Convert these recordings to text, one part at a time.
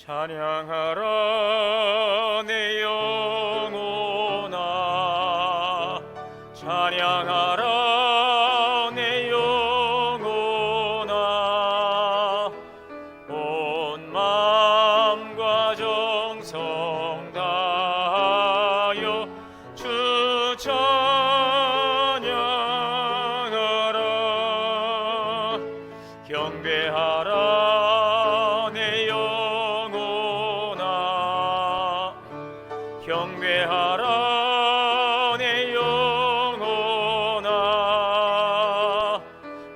찬양하라 내 영혼아, 찬양하라 내 영혼아. 온 마음과 정성 다하여 주 찬양하라. 경배하라 내 영혼아, 경배하라 내 영혼아.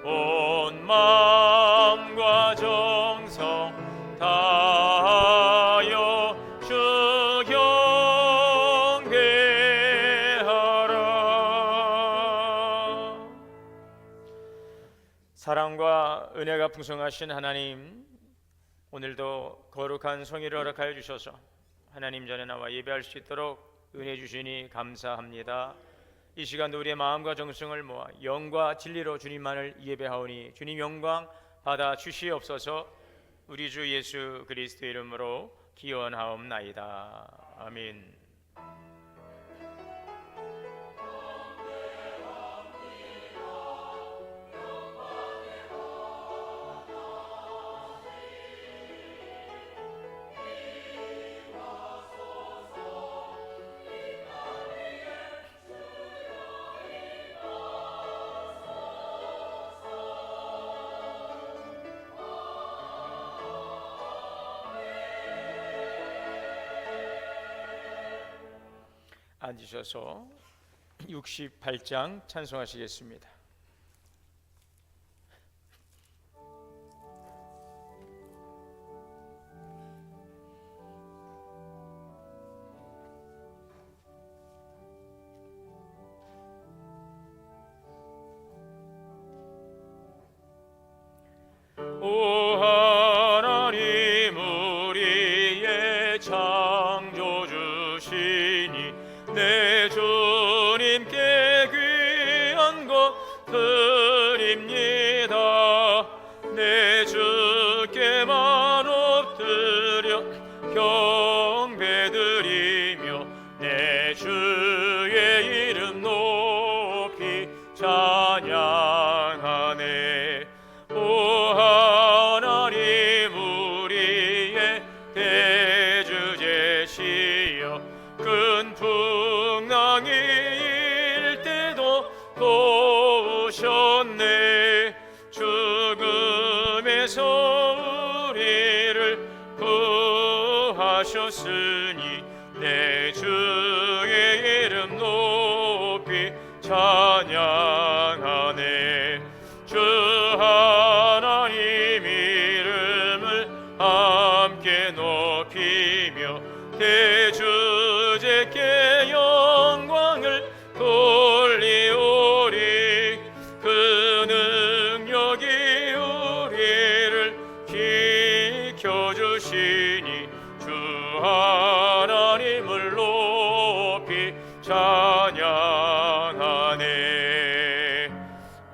온 마음과 정성 다하여 주 경배하라. 사랑과 은혜가 풍성하신 하나님, 오늘도 거룩한 성의를 허락하여 주셔서 하나님 전에 나와 예배할 수 있도록 은혜 주시니 감사합니다. 이 시간도 우리의 마음과 정성을 모아 영과 진리로 주님만을 예배하오니 주님 영광 받아 주시옵소서. 우리 주 예수 그리스도의 이름으로 기원하옵나이다. 아멘. 앉으셔서 68장 찬송하시겠습니다. 오 하나님 우리의 창조주시니 내 주님께 귀한 것 드립니다. 내 주께만 엎드려 경배드리며 내 주의 이름 높이 찬양하네. 오 하나님 우리의 대주제시여 큰 풍랑이 일 때도 도우셨네. 죽음에서 우리를 구하셨으니 내 주의 이름 높이 찬양하네. 주 하나님 이름을 함께 높이며 대주제께 영광을 돌리오리. 그 능력이 우리를 지켜주시니 주 하나님을 높이 찬양하네.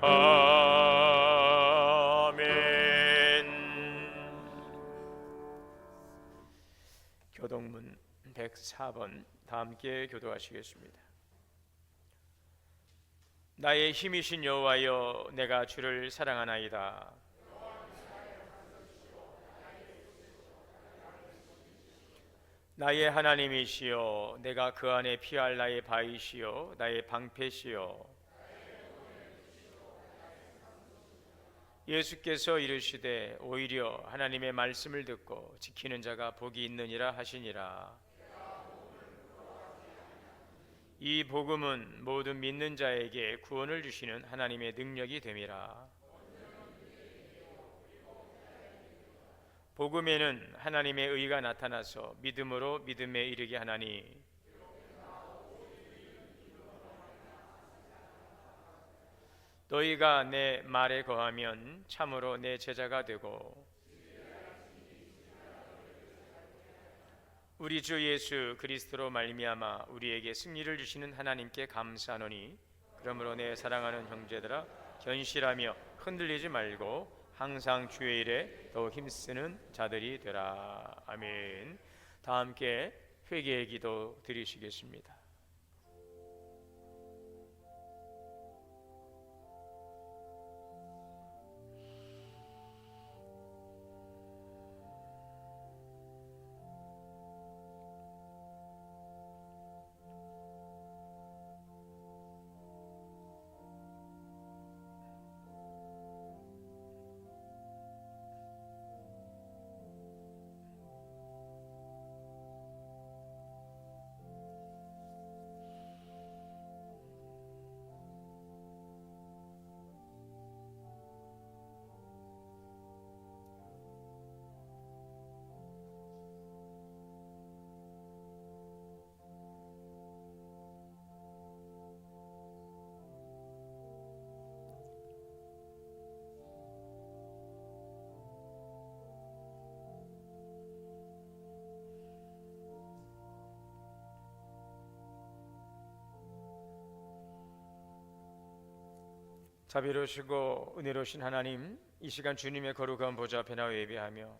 아멘. 교동문 104번 다 함께 교도하시겠습니다. 나의 힘이신 여호와여, 내가 주를 사랑하나이다. 나의 하나님이시여, 내가 그 안에 피할 나의 바위시여 나의 방패시여. 예수께서 이르시되 오히려 하나님의 말씀을 듣고 지키는 자가 복이 있느니라 하시니라. 이 복음은 모든 믿는 자에게 구원을 주시는 하나님의 능력이 됨이라. 복음에는 하나님의 의가 나타나서 믿음으로 믿음에 이르게 하나니, 너희가 내 말에 거하면 참으로 내 제자가 되고 우리 주 예수 그리스도로 말미암아 우리에게 승리를 주시는 하나님께 감사하노니, 그러므로 내 사랑하는 형제들아, 견실하며 흔들리지 말고 항상 주의 일에 더욱 힘쓰는 자들이 되라. 아멘. 다 함께 회개의 기도 드리시겠습니다. 자비로우시고 은혜로우신 하나님, 이 시간 주님의 거룩한 보좌 앞에 나와 예배하며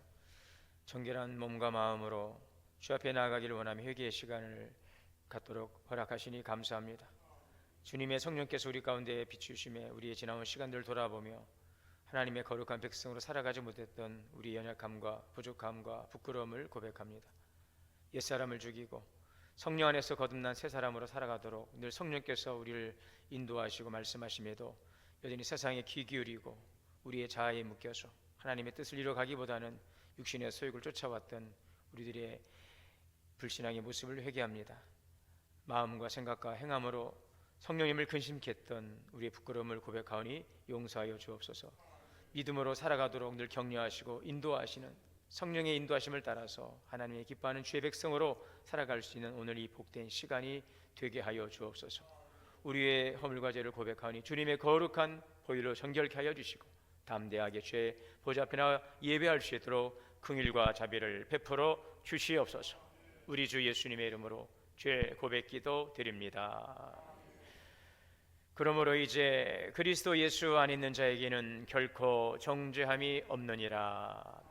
정결한 몸과 마음으로 주 앞에 나아가기를 원하며 회개의 시간을 갖도록 허락하시니 감사합니다. 주님의 성령께서 우리 가운데 비추심에 우리의 지나온 시간들을 돌아보며 하나님의 거룩한 백성으로 살아가지 못했던 우리의 연약함과 부족함과 부끄러움을 고백합니다. 옛사람을 죽이고 성령 안에서 거듭난 새 사람으로 살아가도록 늘 성령께서 우리를 인도하시고 말씀하심에도 여전히 세상에 귀 기울이고 우리의 자아에 묶여서 하나님의 뜻을 이루어가기보다는 육신의 소욕을 쫓아왔던 우리들의 불신앙의 모습을 회개합니다. 마음과 생각과 행함으로 성령님을 근심케 했던 우리의 부끄러움을 고백하오니 용서하여 주옵소서. 믿음으로 살아가도록 늘 격려하시고 인도하시는 성령의 인도하심을 따라서 하나님의 기뻐하는 주의 백성으로 살아갈 수 있는 오늘 이 복된 시간이 되게 하여 주옵소서. 우리의 허물과 죄를 고백하오니 주님의 거룩한 보혈로 정결케 하여 주시고 담대하게 주의 보좌 앞에 나와 예배할 수 있도록 긍휼과 자비를 베풀어 주시옵소서. 우리 주 예수님의 이름으로 죄 고백기도 드립니다. 그러므로 이제 그리스도 예수 안 있는 자에게는 결코 정죄함이 없느니라.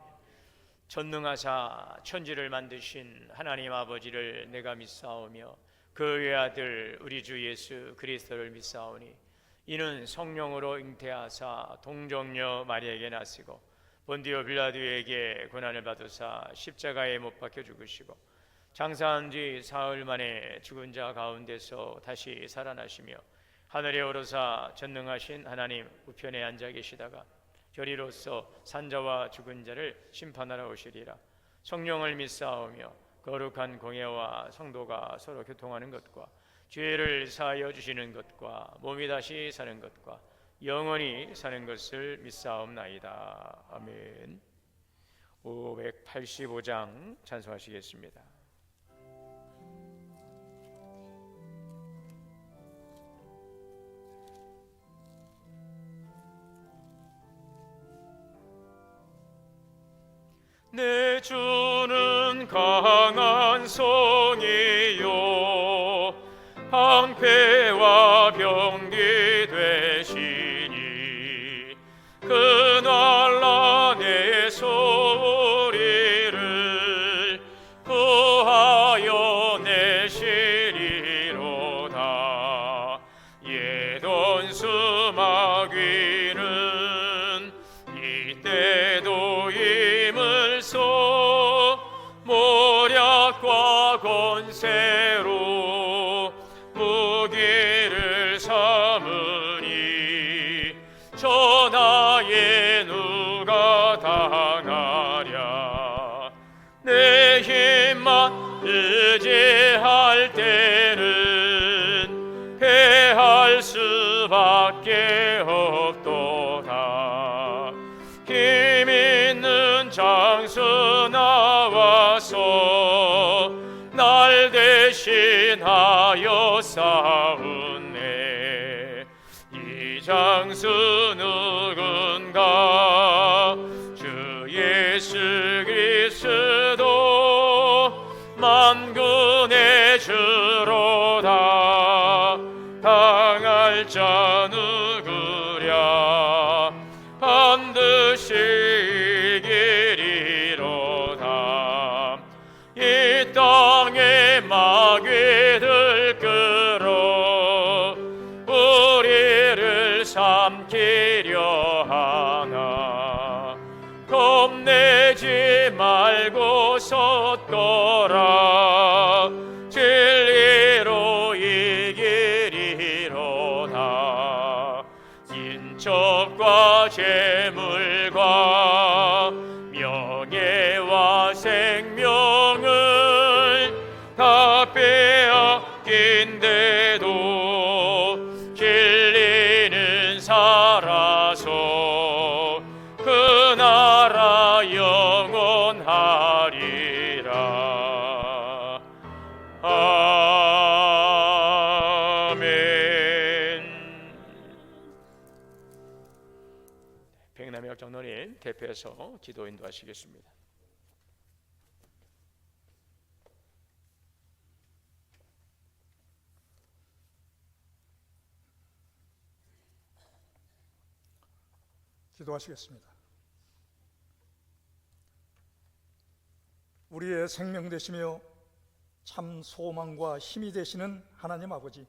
전능하사 천지를 만드신 하나님 아버지를 내가 믿사오며 그 외아들 우리 주 예수 그리스도를 믿사오니 이는 성령으로 잉태하사 동정녀 마리아에게 나시고 본디오 빌라도에게 고난을 받으사 십자가에 못 박혀 죽으시고 장사한 뒤 사흘 만에 죽은 자 가운데서 다시 살아나시며 하늘에 오르사 전능하신 하나님 우편에 앉아 계시다가 저리로서 산자와 죽은 자를 심판하러 오시리라. 성령을 믿사오며 거룩한 공예와 성도가 서로 교통하는 것과 죄를 사하여 주시는 것과 몸이 다시 사는 것과 영원히 사는 것을 믿사옵나이다. 아멘. 585장 찬송하시겠습니다. 내 주는 강한 성이요 방패와 병기 되시니 그날라 내 소리를 구하여 내시리로다. 예던 수마귀는 이때도 모략과 권세로 무기를 삼으니 전하에 누가 당하랴. 내 힘만 의지할 때는 패할 수밖에 없도다. 힘 있는 장수 나와서 날 대신하여 싸우네. 이 장수 누군가? 주 예수 그리스도 만군의 주로다. 당할 자 누구랴? 반드시 삼키려 하나 겁내지 말고 섰더라 진리로 이기리로다 인척과 재물과 명예와 생명을 다 빼앗긴데도 진리는 살아서 그 나라 영원하리라. 아멘. 백남혁 장로님 대표해서 기도 인도하시겠습니다. 기도하시겠습니다. 우리의 생명 되시며 참 소망과 힘이 되시는 하나님 아버지,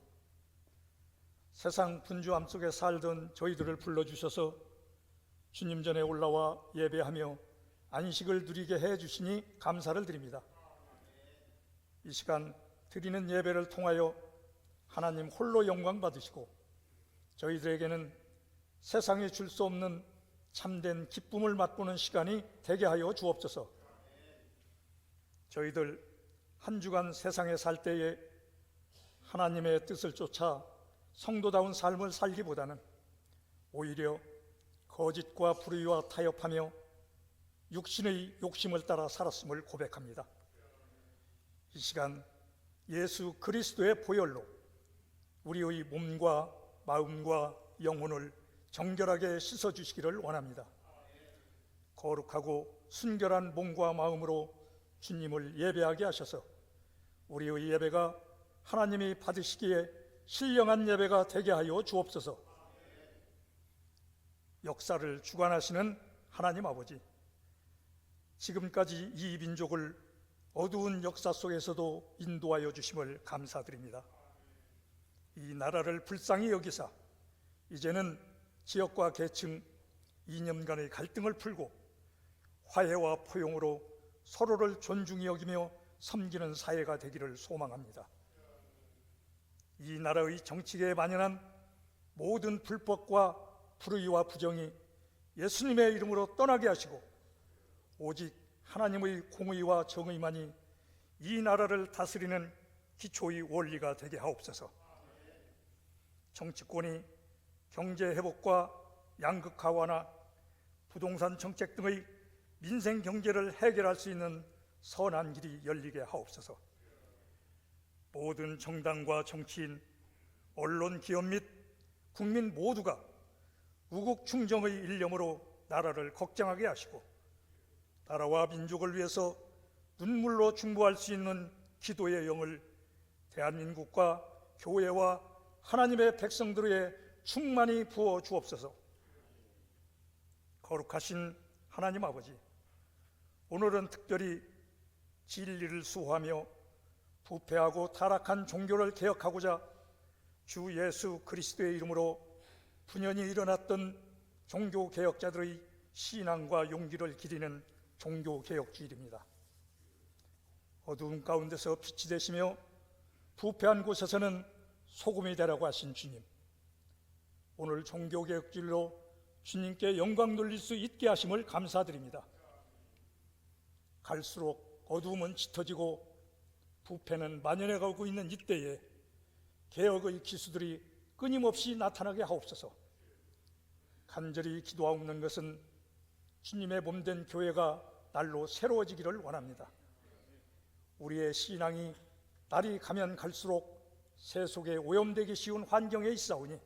세상 분주함 속에 살던 저희들을 불러주셔서 주님 전에 올라와 예배하며 안식을 누리게 해주시니 감사를 드립니다. 이 시간 드리는 예배를 통하여 하나님 홀로 영광 받으시고 저희들에게는 세상에 줄 수 없는 참된 기쁨을 맛보는 시간이 되게 하여 주옵소서. 저희들 한 주간 세상에 살 때에 하나님의 뜻을 쫓아 성도다운 삶을 살기보다는 오히려 거짓과 불의와 타협하며 육신의 욕심을 따라 살았음을 고백합니다. 이 시간 예수 그리스도의 보혈로 우리의 몸과 마음과 영혼을 정결하게 씻어주시기를 원합니다. 거룩하고 순결한 몸과 마음으로 주님을 예배하게 하셔서 우리의 예배가 하나님이 받으시기에 신령한 예배가 되게 하여 주옵소서. 역사를 주관하시는 하나님 아버지, 지금까지 이 민족을 어두운 역사 속에서도 인도하여 주심을 감사드립니다. 이 나라를 불쌍히 여기사 이제는 지역과 계층, 이념 간의 갈등을 풀고 화해와 포용으로 서로를 존중히 여기며 섬기는 사회가 되기를 소망합니다. 이 나라의 정치계에 만연한 모든 불법과 불의와 부정이 예수님의 이름으로 떠나게 하시고 오직 하나님의 공의와 정의만이 이 나라를 다스리는 기초의 원리가 되게 하옵소서. 정치권이 경제 회복과 양극 화와나 부동산 정책 등의 민생 경제를 해결할 수 있는 선한 길이 열리게 하옵소서. 모든 정당과 정치인, 언론, 기업 및 국민 모두가 우국 충정의 일념으로 나라를 걱정하게 하시고 나라와 민족을 위해서 눈물로 중보할 수 있는 기도의 영을 대한민국과 교회와 하나님의 백성들에게 충만히 부어 주옵소서. 거룩하신 하나님 아버지, 오늘은 특별히 진리를 수호하며 부패하고 타락한 종교를 개혁하고자 주 예수 그리스도의 이름으로 분연히 일어났던 종교개혁자들의 신앙과 용기를 기리는 종교개혁주일입니다. 어두운 가운데서 빛이 되시며 부패한 곳에서는 소금이 되라고 하신 주님, 오늘 종교개혁주일로 주님께 영광 돌릴 수 있게 하심을 감사드립니다. 갈수록 어두움은 짙어지고 부패는 만연해가고 있는 이때에 개혁의 기수들이 끊임없이 나타나게 하옵소서. 간절히 기도하옵는 것은 주님의 몸된 교회가 날로 새로워지기를 원합니다. 우리의 신앙이 날이 가면 갈수록 세속에 오염되기 쉬운 환경에 있사오니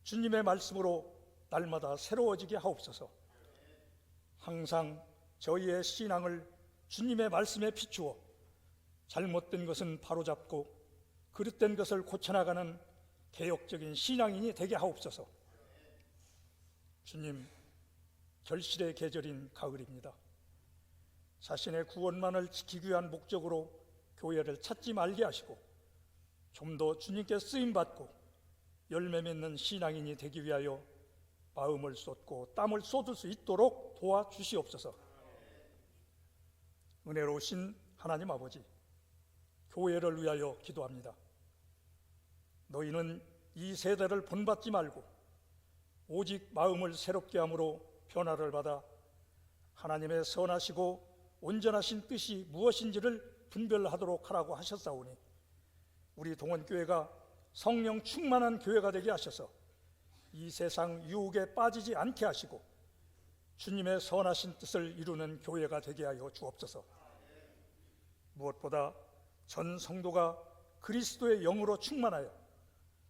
주님의 말씀으로 날마다 새로워지게 하옵소서. 항상 저희의 신앙을 주님의 말씀에 비추어 잘못된 것은 바로잡고 그릇된 것을 고쳐나가는 개혁적인 신앙인이 되게 하옵소서. 주님, 결실의 계절인 가을입니다. 자신의 구원만을 지키기 위한 목적으로 교회를 찾지 말게 하시고 좀 더 주님께 쓰임받고 열매 맺는 신앙인이 되기 위하여 마음을 쏟고 땀을 쏟을 수 있도록 도와주시옵소서. 은혜로우신 하나님 아버지, 교회를 위하여 기도합니다. 너희는 이 세대를 본받지 말고 오직 마음을 새롭게 함으로 변화를 받아 하나님의 선하시고 온전하신 뜻이 무엇인지를 분별하도록 하라고 하셨사오니 우리 동원교회가 성령 충만한 교회가 되게 하셔서 이 세상 유혹에 빠지지 않게 하시고 주님의 선하신 뜻을 이루는 교회가 되게 하여 주옵소서. 무엇보다 전 성도가 그리스도의 영으로 충만하여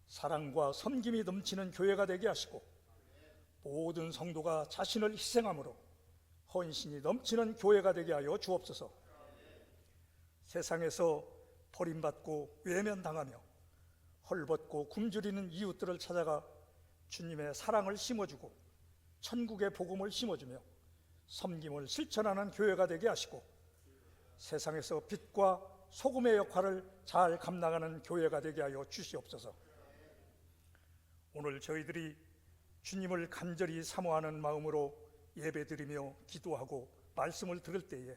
사랑과 섬김이 넘치는 교회가 되게 하시고 모든 성도가 자신을 희생함으로 헌신이 넘치는 교회가 되게 하여 주옵소서. 세상에서 버림받고 외면당하며 헐벗고 굶주리는 이웃들을 찾아가 주님의 사랑을 심어주고 천국의 복음을 심어주며 섬김을 실천하는 교회가 되게 하시고 세상에서 빛과 소금의 역할을 잘 감당하는 교회가 되게 하여 주시옵소서. 오늘 저희들이 주님을 간절히 사모하는 마음으로 예배드리며 기도하고 말씀을 들을 때에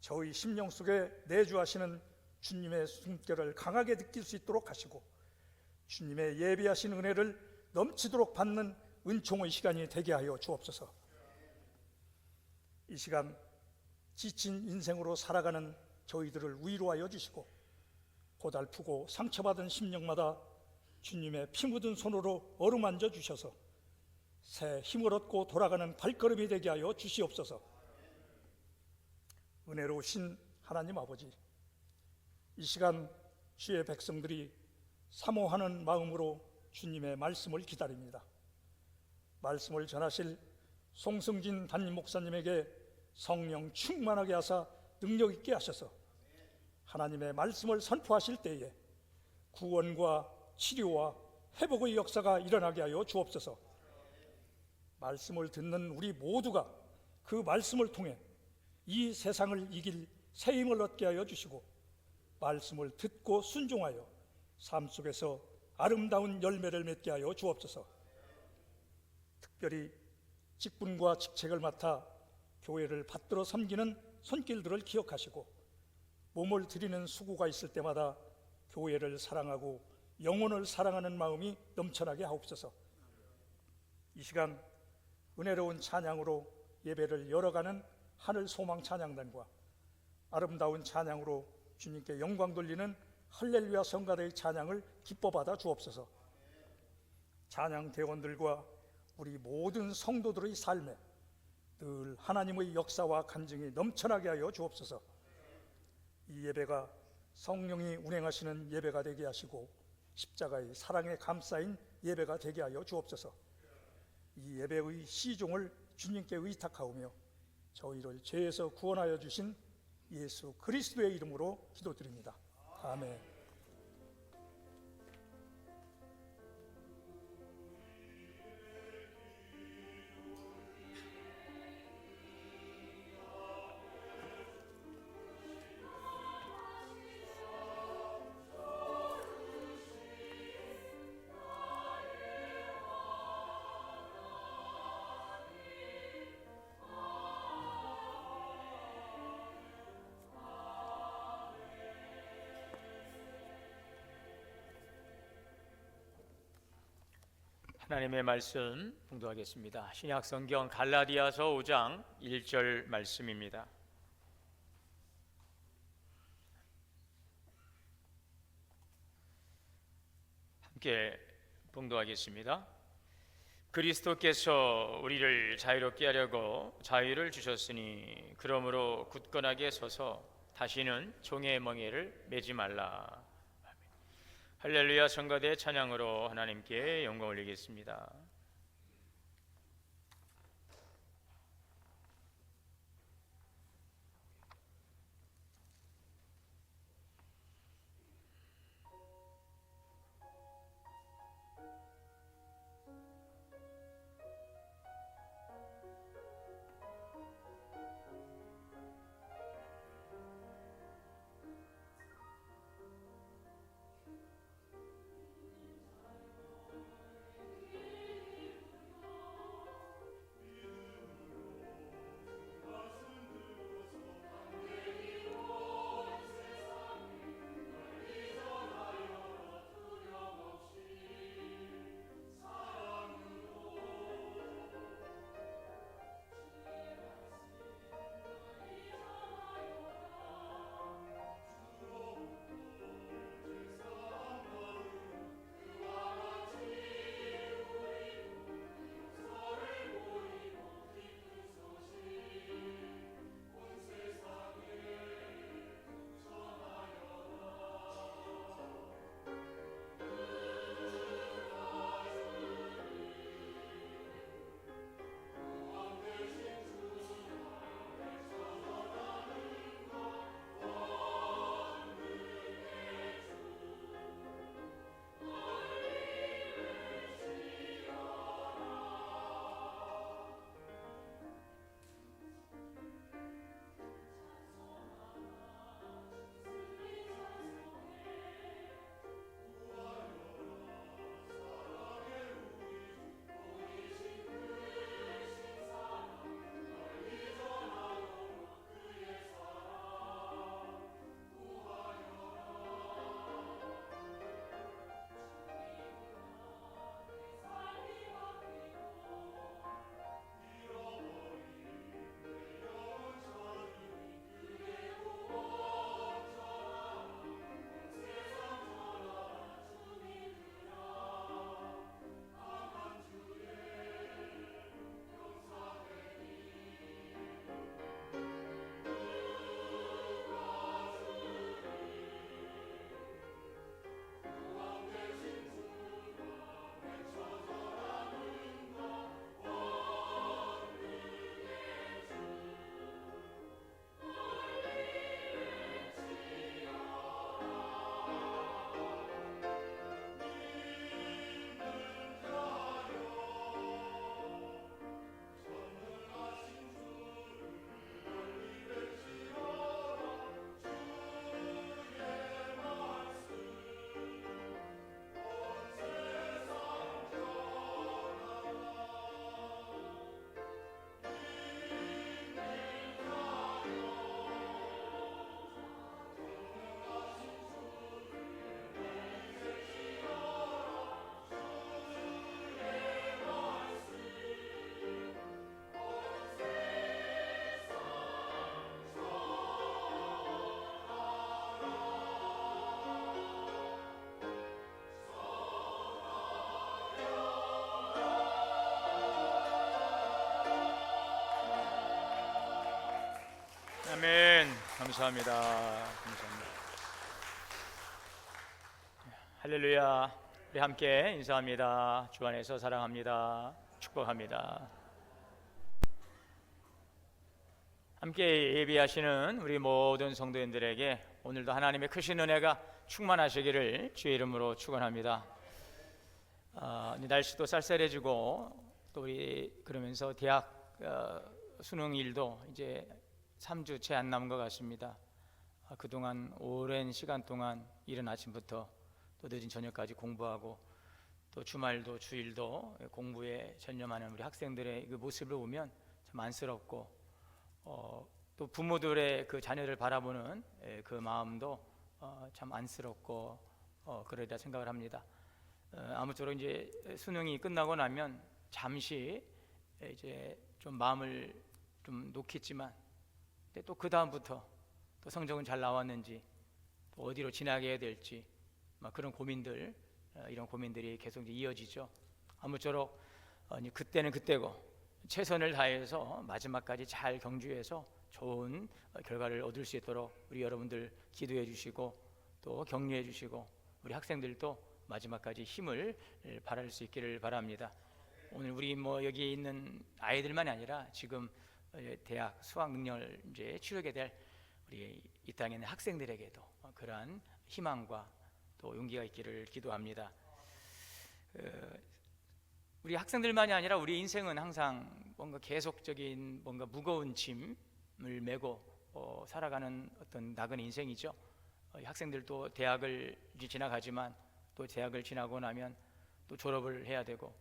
저희 심령 속에 내주하시는 주님의 숨결을 강하게 느낄 수 있도록 하시고 주님의 예비하신 은혜를 넘치도록 받는 은총의 시간이 되게 하여 주옵소서. 이 시간 지친 인생으로 살아가는 저희들을 위로하여 주시고 고달프고 상처받은 심령마다 주님의 피 묻은 손으로 어루만져 주셔서 새 힘을 얻고 돌아가는 발걸음이 되게 하여 주시옵소서. 은혜로우신 하나님 아버지, 이 시간 주의 백성들이 사모하는 마음으로 주님의 말씀을 기다립니다. 말씀을 전하실 송승진 담임 목사님에게 성령 충만하게 하사 능력 있게 하셔서 하나님의 말씀을 선포하실 때에 구원과 치료와 회복의 역사가 일어나게 하여 주옵소서. 말씀을 듣는 우리 모두가 그 말씀을 통해 이 세상을 이길 새 힘을 얻게 하여 주시고 말씀을 듣고 순종하여 삶 속에서 아름다운 열매를 맺게 하여 주옵소서. 특별히 직분과 직책을 맡아 교회를 받들어 섬기는 손길들을 기억하시고 몸을 드리는 수고가 있을 때마다 교회를 사랑하고 영혼을 사랑하는 마음이 넘쳐나게 하옵소서. 이 시간 은혜로운 찬양으로 예배를 열어가는 하늘 소망 찬양단과 아름다운 찬양으로 주님께 영광 돌리는 할렐루야 성가대의 찬양을 기뻐 받아 주옵소서. 찬양 대원들과 우리 모든 성도들의 삶에 늘 하나님의 역사와 간증이 넘쳐나게 하여 주옵소서. 이 예배가 성령이 운행하시는 예배가 되게 하시고 십자가의 사랑에 감싸인 예배가 되게 하여 주옵소서. 이 예배의 시종을 주님께 의탁하오며 저희를 죄에서 구원하여 주신 예수 그리스도의 이름으로 기도드립니다. 아멘. 하나님의 말씀 봉독하겠습니다. 신약성경 갈라디아서 5장 1절 말씀입니다. 함께 봉독하겠습니다. 그리스도께서 우리를 자유롭게 하려고 자유를 주셨으니 그러므로 굳건하게 서서 다시는 종의 멍에를 매지 말라. 할렐루야 성가대 찬양으로 하나님께 영광 올리겠습니다. 감사합니다. 감사합니다. 할렐루야. 우리 함께 인사합니다. 주 안에서 사랑합니다. 축복합니다. 함께 예비하시는 우리 모든 성도님들에게 오늘도 하나님의 크신 은혜가 충만하시기를 주의 이름으로 축원합니다. 날씨도 쌀쌀해지고 또 우리 그러면서 대학 수능일도 이제 3주 채 안 남은 것 같습니다. 그동안 오랜 시간 동안 이른 아침부터 또 늦은 저녁까지 공부하고 또 주말도 주일도 공부에 전념하는 우리 학생들의 그 모습을 보면 참 안쓰럽고 또 부모들의 그 자녀를 바라보는 그 마음도 참 안쓰럽고 그러리라 생각을 합니다. 아무쪼록 이제 수능이 끝나고 나면 잠시 이제 좀 마음을 좀 놓겠지만 또 그 다음부터 또 성적은 잘 나왔는지 또 어디로 지나게 해야 될지 그런 고민들, 이런 고민들이 계속 이제 이어지죠. 아무쪼록 그때는 그때고 최선을 다해서 마지막까지 잘 경주해서 좋은 결과를 얻을 수 있도록 우리 여러분들 기도해 주시고 또 격려해 주시고 우리 학생들도 마지막까지 힘을 발할 수 있기를 바랍니다. 오늘 우리 여기 있는 아이들만이 아니라 지금 대학 수학 능력을 이제 치르게 될 우리 이 땅에 있는 학생들에게도 그러한 희망과 또 용기가 있기를 기도합니다. 우리 학생들만이 아니라 우리 인생은 항상 뭔가 계속적인 뭔가 무거운 짐을 메고 살아가는 어떤 나그네 인생이죠. 학생들도 대학을 이제 지나가지만 또 대학을 지나고 나면 또 졸업을 해야 되고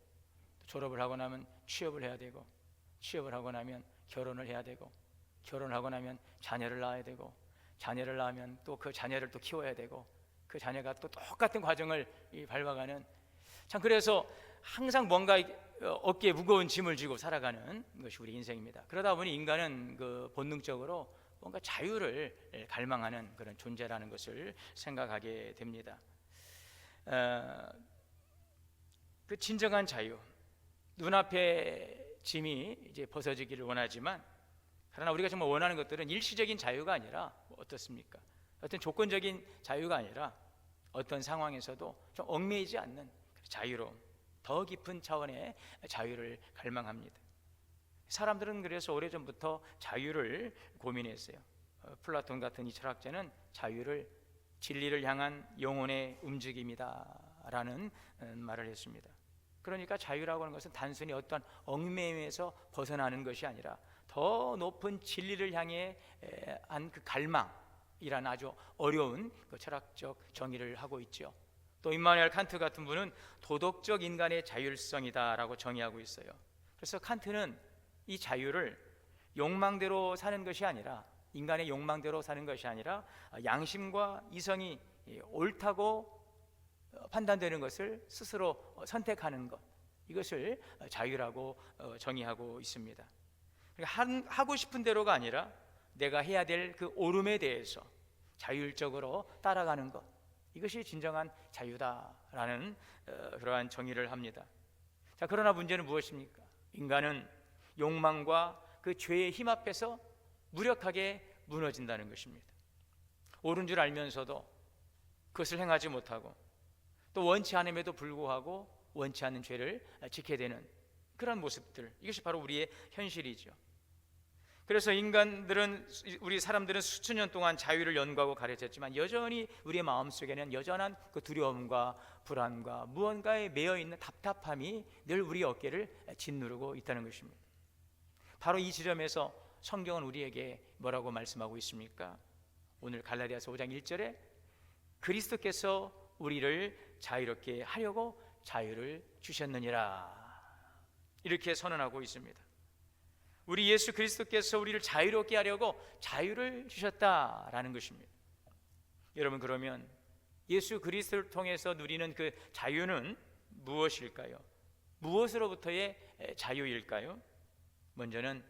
또 졸업을 하고 나면 취업을 해야 되고 취업을 하고 나면 결혼을 해야 되고 결혼을 하고 나면 자녀를 낳아야 되고 자녀를 낳으면 또 그 자녀를 또 키워야 되고 그 자녀가 또 똑같은 과정을 밟아가는 참 그래서 항상 뭔가 어깨에 무거운 짐을 지고 살아가는 것이 우리 인생입니다. 그러다 보니 인간은 그 본능적으로 뭔가 자유를 갈망하는 그런 존재라는 것을 생각하게 됩니다. 그 진정한 자유, 눈앞에 짐이 이제 벗어지기를 원하지만 그러나 우리가 정말 원하는 것들은 일시적인 자유가 아니라 어떻습니까? 어떤 조건적인 자유가 아니라 어떤 상황에서도 좀 얽매이지 않는 자유로움, 더 깊은 차원의 자유를 갈망합니다. 사람들은 그래서 오래전부터 자유를 고민했어요. 플라톤 같은 이 철학자는 자유를 진리를 향한 영혼의 움직임이다 라는 말을 했습니다. 그러니까 자유라고 하는 것은 단순히 어떤 얽매임에서 벗어나는 것이 아니라 더 높은 진리를 향해 한 그 갈망이라는 아주 어려운 그 철학적 정의를 하고 있죠. 또 임마누엘 칸트 같은 분은 도덕적 인간의 자율성이다라고 정의하고 있어요. 그래서 칸트는 이 자유를 욕망대로 사는 것이 아니라 인간의 욕망대로 사는 것이 아니라 양심과 이성이 옳다고 판단되는 것을 스스로 선택하는 것, 이것을 자유라고 정의하고 있습니다. 그러니까 하고 싶은 대로가 아니라 내가 해야 될 그 옳음에 대해서 자율적으로 따라가는 것, 이것이 진정한 자유다라는 그러한 정의를 합니다. 자, 그러나 문제는 무엇입니까? 인간은 욕망과 그 죄의 힘 앞에서 무력하게 무너진다는 것입니다. 옳은 줄 알면서도 그것을 행하지 못하고 또 원치 않음에도 불구하고 원치 않는 죄를 지게 되는 그런 모습들, 이것이 바로 우리의 현실이죠. 그래서 우리 사람들은 수천 년 동안 자유를 연구하고 가르쳤지만 여전히 우리의 마음속에는 여전한 그 두려움과 불안과 무언가에 매여있는 답답함이 늘 우리 어깨를 짓누르고 있다는 것입니다. 바로 이 지점에서 성경은 우리에게 뭐라고 말씀하고 있습니까? 오늘 갈라디아서 5장 1절에 그리스도께서 우리를 자유롭게 하려고 자유를 주셨느니라, 이렇게 선언하고 있습니다. 우리 예수 그리스도께서 우리를 자유롭게 하려고 자유를 주셨다라는 것입니다. 여러분, 그러면 예수 그리스도를 통해서 누리는 그 자유는 무엇일까요? 무엇으로부터의 자유일까요? 먼저는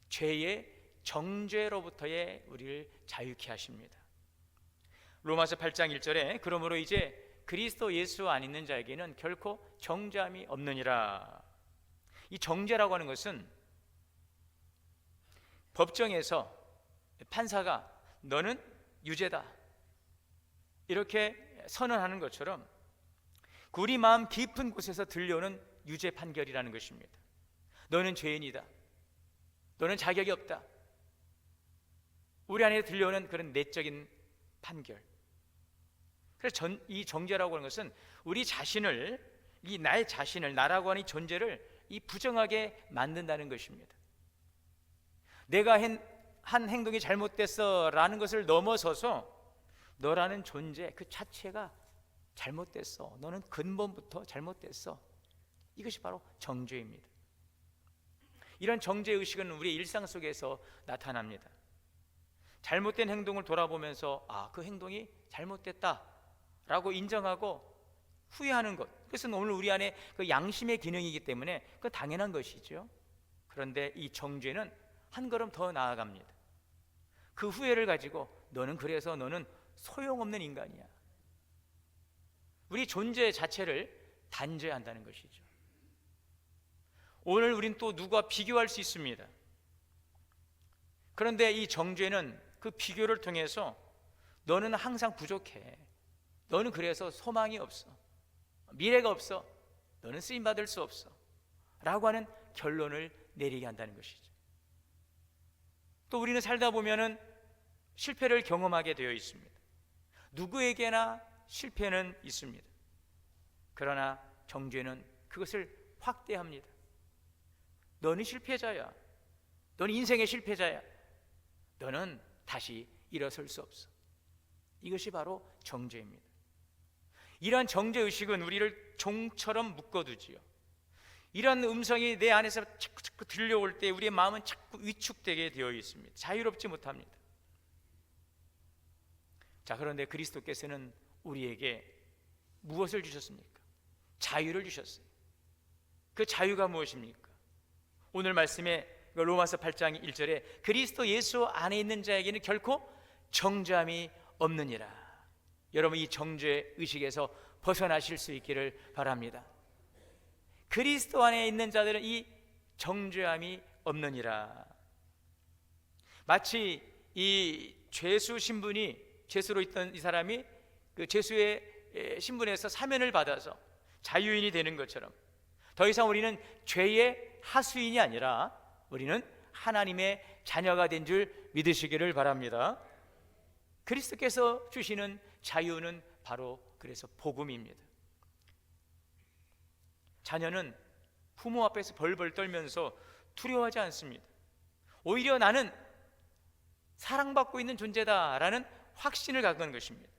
죄의 정죄로부터의 우리를 자유케 하십니다. 로마서 8장 1절에 그러므로 이제 그리스도 예수 안 있는 자에게는 결코 정죄함이 없느니라. 이 정죄라고 하는 것은 법정에서 판사가 너는 유죄다, 이렇게 선언하는 것처럼 우리 마음 깊은 곳에서 들려오는 유죄 판결이라는 것입니다. 너는 죄인이다, 너는 자격이 없다, 우리 안에 들려오는 그런 내적인 판결. 그래서 이 정죄라고 하는 것은 우리 자신을, 이 나의 자신을, 나라고 하는 이 존재를 이 부정하게 만든다는 것입니다. 내가 한 행동이 잘못됐어 라는 것을 넘어서서 너라는 존재 그 자체가 잘못됐어, 너는 근본부터 잘못됐어, 이것이 바로 정죄입니다. 이런 정죄의식은 우리의 일상 속에서 나타납니다. 잘못된 행동을 돌아보면서 그 행동이 잘못됐다 라고 인정하고 후회하는 것, 그것은 오늘 우리 안에 그 양심의 기능이기 때문에 그 당연한 것이죠. 그런데 이 정죄는 한 걸음 더 나아갑니다. 그 후회를 가지고 그래서 너는 소용없는 인간이야, 우리 존재 자체를 단죄한다는 것이죠. 오늘 우린 또 누구와 비교할 수 있습니다. 그런데 이 정죄는 그 비교를 통해서 너는 항상 부족해, 너는 그래서 소망이 없어, 미래가 없어, 너는 쓰임받을 수 없어 라고 하는 결론을 내리게 한다는 것이죠. 또 우리는 살다 보면은 실패를 경험하게 되어 있습니다. 누구에게나 실패는 있습니다. 그러나 정죄는 그것을 확대합니다. 너는 실패자야, 너는 인생의 실패자야, 너는 다시 일어설 수 없어. 이것이 바로 정죄입니다. 이러한 정죄의식은 우리를 종처럼 묶어두지요. 이러한 음성이 내 안에서 자꾸 들려올 때 우리의 마음은 자꾸 위축되게 되어 있습니다. 자유롭지 못합니다. 자, 그런데 그리스도께서는 우리에게 무엇을 주셨습니까? 자유를 주셨어요. 그 자유가 무엇입니까? 오늘 말씀에 로마서 8장 1절에 그리스도 예수 안에 있는 자에게는 결코 정죄함이 없느니라. 여러분, 이 정죄 의식에서 벗어나실 수 있기를 바랍니다. 그리스도 안에 있는 자들은 이 정죄함이 없느니라. 마치 이 죄수 신분이, 죄수로 있던 이 사람이 그 죄수의 신분에서 사면을 받아서 자유인이 되는 것처럼 더 이상 우리는 죄의 하수인이 아니라 우리는 하나님의 자녀가 된 줄 믿으시기를 바랍니다. 그리스도께서 주시는 자유는 바로 그래서 복음입니다. 자녀는 부모 앞에서 벌벌 떨면서 두려워하지 않습니다. 오히려 나는 사랑받고 있는 존재다라는 확신을 갖는 것입니다.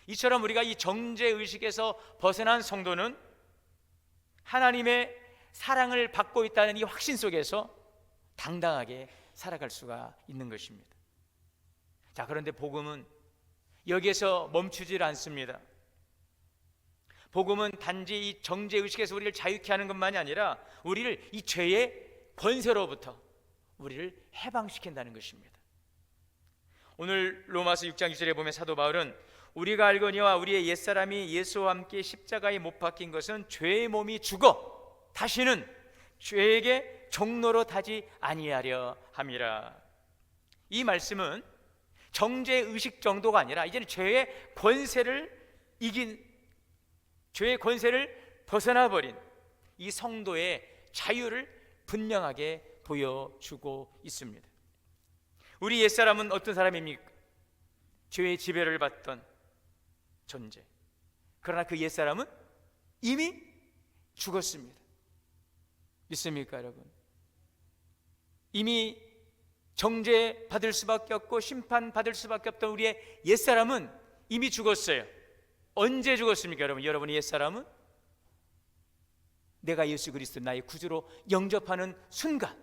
이처럼 우리가 이 정죄의식에서 벗어난 성도는 하나님의 사랑을 받고 있다는 이 확신 속에서 당당하게 살아갈 수가 있는 것입니다. 자, 그런데 복음은 여기에서 멈추질 않습니다. 복음은 단지 이 정죄의식에서 우리를 자유케 하는 것만이 아니라 우리를 이 죄의 권세로부터 우리를 해방시킨다는 것입니다. 오늘 로마서 6장 2절에 보면 사도 바울은 우리가 알거니와 우리의 옛사람이 예수와 함께 십자가에 못 박힌 것은 죄의 몸이 죽어 다시는 죄에게 종로로 타지 아니하려 함이라. 이 말씀은 정죄의식 정도가 아니라 이제는 죄의 권세를 이긴, 죄의 권세를 벗어나버린 이 성도의 자유를 분명하게 보여주고 있습니다. 우리 옛사람은 어떤 사람입니까? 죄의 지배를 받던 존재. 그러나 그 옛사람은 이미 죽었습니다. 믿습니까, 여러분? 이미 정죄 받을 수밖에 없고 심판 받을 수밖에 없던 우리의 옛사람은 이미 죽었어요. 언제 죽었습니까, 여러분? 여러분의 옛사람은 내가 예수 그리스도 나의 구주로 영접하는 순간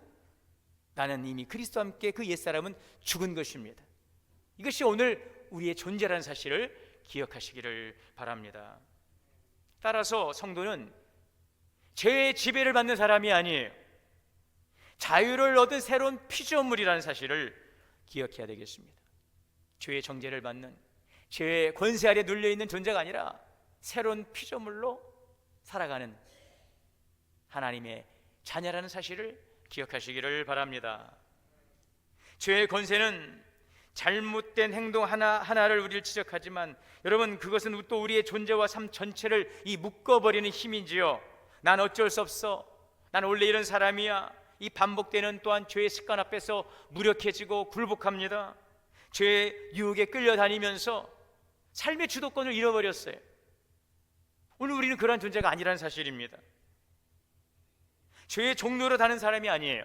나는 이미 그리스도와 함께 그 옛사람은 죽은 것입니다. 이것이 오늘 우리의 존재라는 사실을 기억하시기를 바랍니다. 따라서 성도는 죄의 지배를 받는 사람이 아니에요. 자유를 얻은 새로운 피조물이라는 사실을 기억해야 되겠습니다. 죄의 정죄를 받는, 죄의 권세 아래 눌려있는 존재가 아니라 새로운 피조물로 살아가는 하나님의 자녀라는 사실을 기억하시기를 바랍니다. 죄의 권세는 잘못 잘못된 행동 하나하나를 우리를 지적하지만 여러분, 그것은 또 우리의 존재와 삶 전체를 이 묶어버리는 힘인지요. 난 어쩔 수 없어, 난 원래 이런 사람이야. 이 반복되는 또한 죄의 습관 앞에서 무력해지고 굴복합니다. 죄의 유혹에 끌려다니면서 삶의 주도권을 잃어버렸어요. 오늘 우리는 그러한 존재가 아니라는 사실입니다. 죄의 종로로 다는 사람이 아니에요.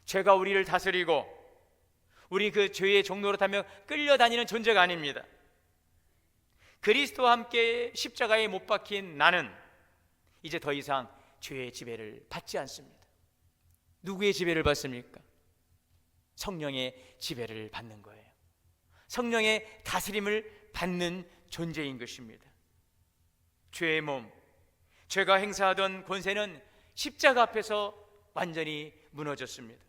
죄가 우리를 다스리고 우리 그 죄의 종로로 타며 끌려다니는 존재가 아닙니다. 그리스도와 함께 십자가에 못 박힌 나는 이제 더 이상 죄의 지배를 받지 않습니다. 누구의 지배를 받습니까? 성령의 지배를 받는 거예요. 성령의 다스림을 받는 존재인 것입니다. 죄의 몸, 죄가 행사하던 권세는 십자가 앞에서 완전히 무너졌습니다.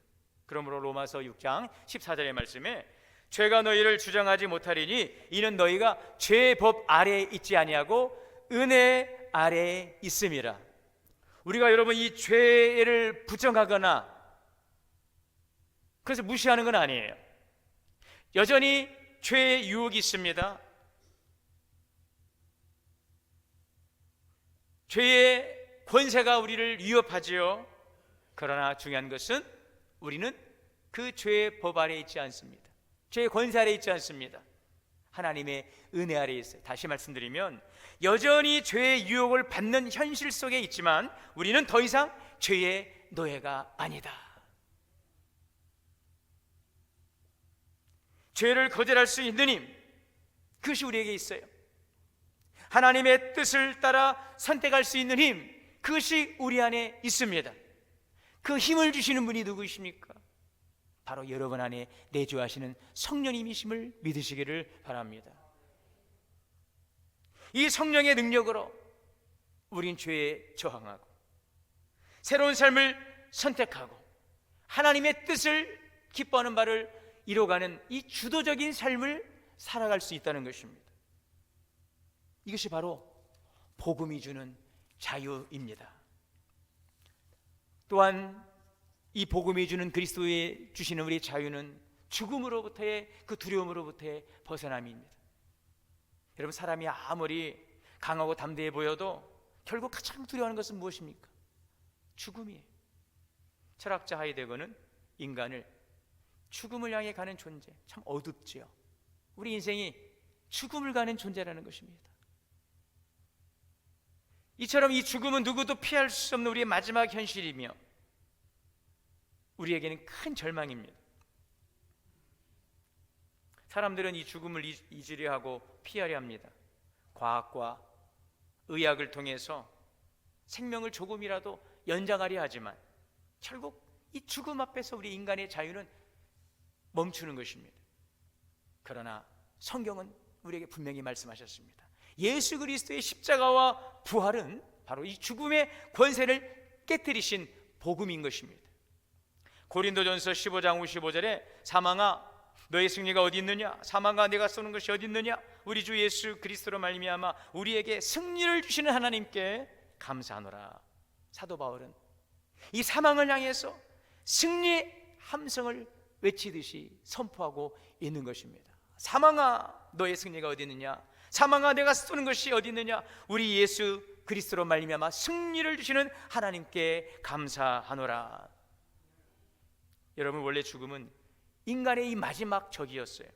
그러므로 로마서 6장 14절의 말씀에 죄가 너희를 주장하지 못하리니 이는 너희가 죄의 법 아래에 있지 아니하고 은혜 아래에 있음이라. 우리가 여러분 이 죄를 부정하거나 그래서 무시하는 건 아니에요. 여전히 죄의 유혹이 있습니다. 죄의 권세가 우리를 위협하지요. 그러나 중요한 것은 우리는 그 죄의 법 아래에 있지 않습니다. 죄의 권세 아래에 있지 않습니다. 하나님의 은혜 아래에 있어요. 다시 말씀드리면 여전히 죄의 유혹을 받는 현실 속에 있지만 우리는 더 이상 죄의 노예가 아니다. 죄를 거절할 수 있는 힘, 그것이 우리에게 있어요. 하나님의 뜻을 따라 선택할 수 있는 힘, 그것이 우리 안에 있습니다. 그 힘을 주시는 분이 누구이십니까? 바로 여러분 안에 내주하시는 성령님이심을 믿으시기를 바랍니다. 이 성령의 능력으로 우린 죄에 저항하고 새로운 삶을 선택하고 하나님의 뜻을 기뻐하는 바를 이뤄가는 이 주도적인 삶을 살아갈 수 있다는 것입니다. 이것이 바로 복음이 주는 자유입니다. 또한 이 복음이 주는 그리스도의 주시는 우리 자유는 죽음으로부터의 그 두려움으로부터의 벗어남입니다. 여러분, 사람이 아무리 강하고 담대해 보여도 결국 가장 두려워하는 것은 무엇입니까? 죽음이에요. 철학자 하이데거는 인간을 죽음을 향해 가는 존재, 참 어둡지요. 우리 인생이 죽음을 가는 존재라는 것입니다. 이처럼 이 죽음은 누구도 피할 수 없는 우리의 마지막 현실이며 우리에게는 큰 절망입니다. 사람들은 이 죽음을 잊으려 하고 피하려 합니다. 과학과 의학을 통해서 생명을 조금이라도 연장하려 하지만 결국 이 죽음 앞에서 우리 인간의 자유는 멈추는 것입니다. 그러나 성경은 우리에게 분명히 말씀하셨습니다. 예수 그리스도의 십자가와 부활은 바로 이 죽음의 권세를 깨뜨리신 복음인 것입니다. 고린도전서 15장 55절에 사망아 너의 승리가 어디 있느냐? 사망아 내가 쏘는 것이 어디 있느냐? 우리 주 예수 그리스도로 말미암아 우리에게 승리를 주시는 하나님께 감사하노라. 사도 바울은 이 사망을 향해서 승리의 함성을 외치듯이 선포하고 있는 것입니다. 사망아 너의 승리가 어디 있느냐? 사망아 내가 쏘는 것이 어디 있느냐? 우리 예수 그리스도로 말미암아 승리를 주시는 하나님께 감사하노라. 여러분, 원래 죽음은 인간의 이 마지막 적이었어요.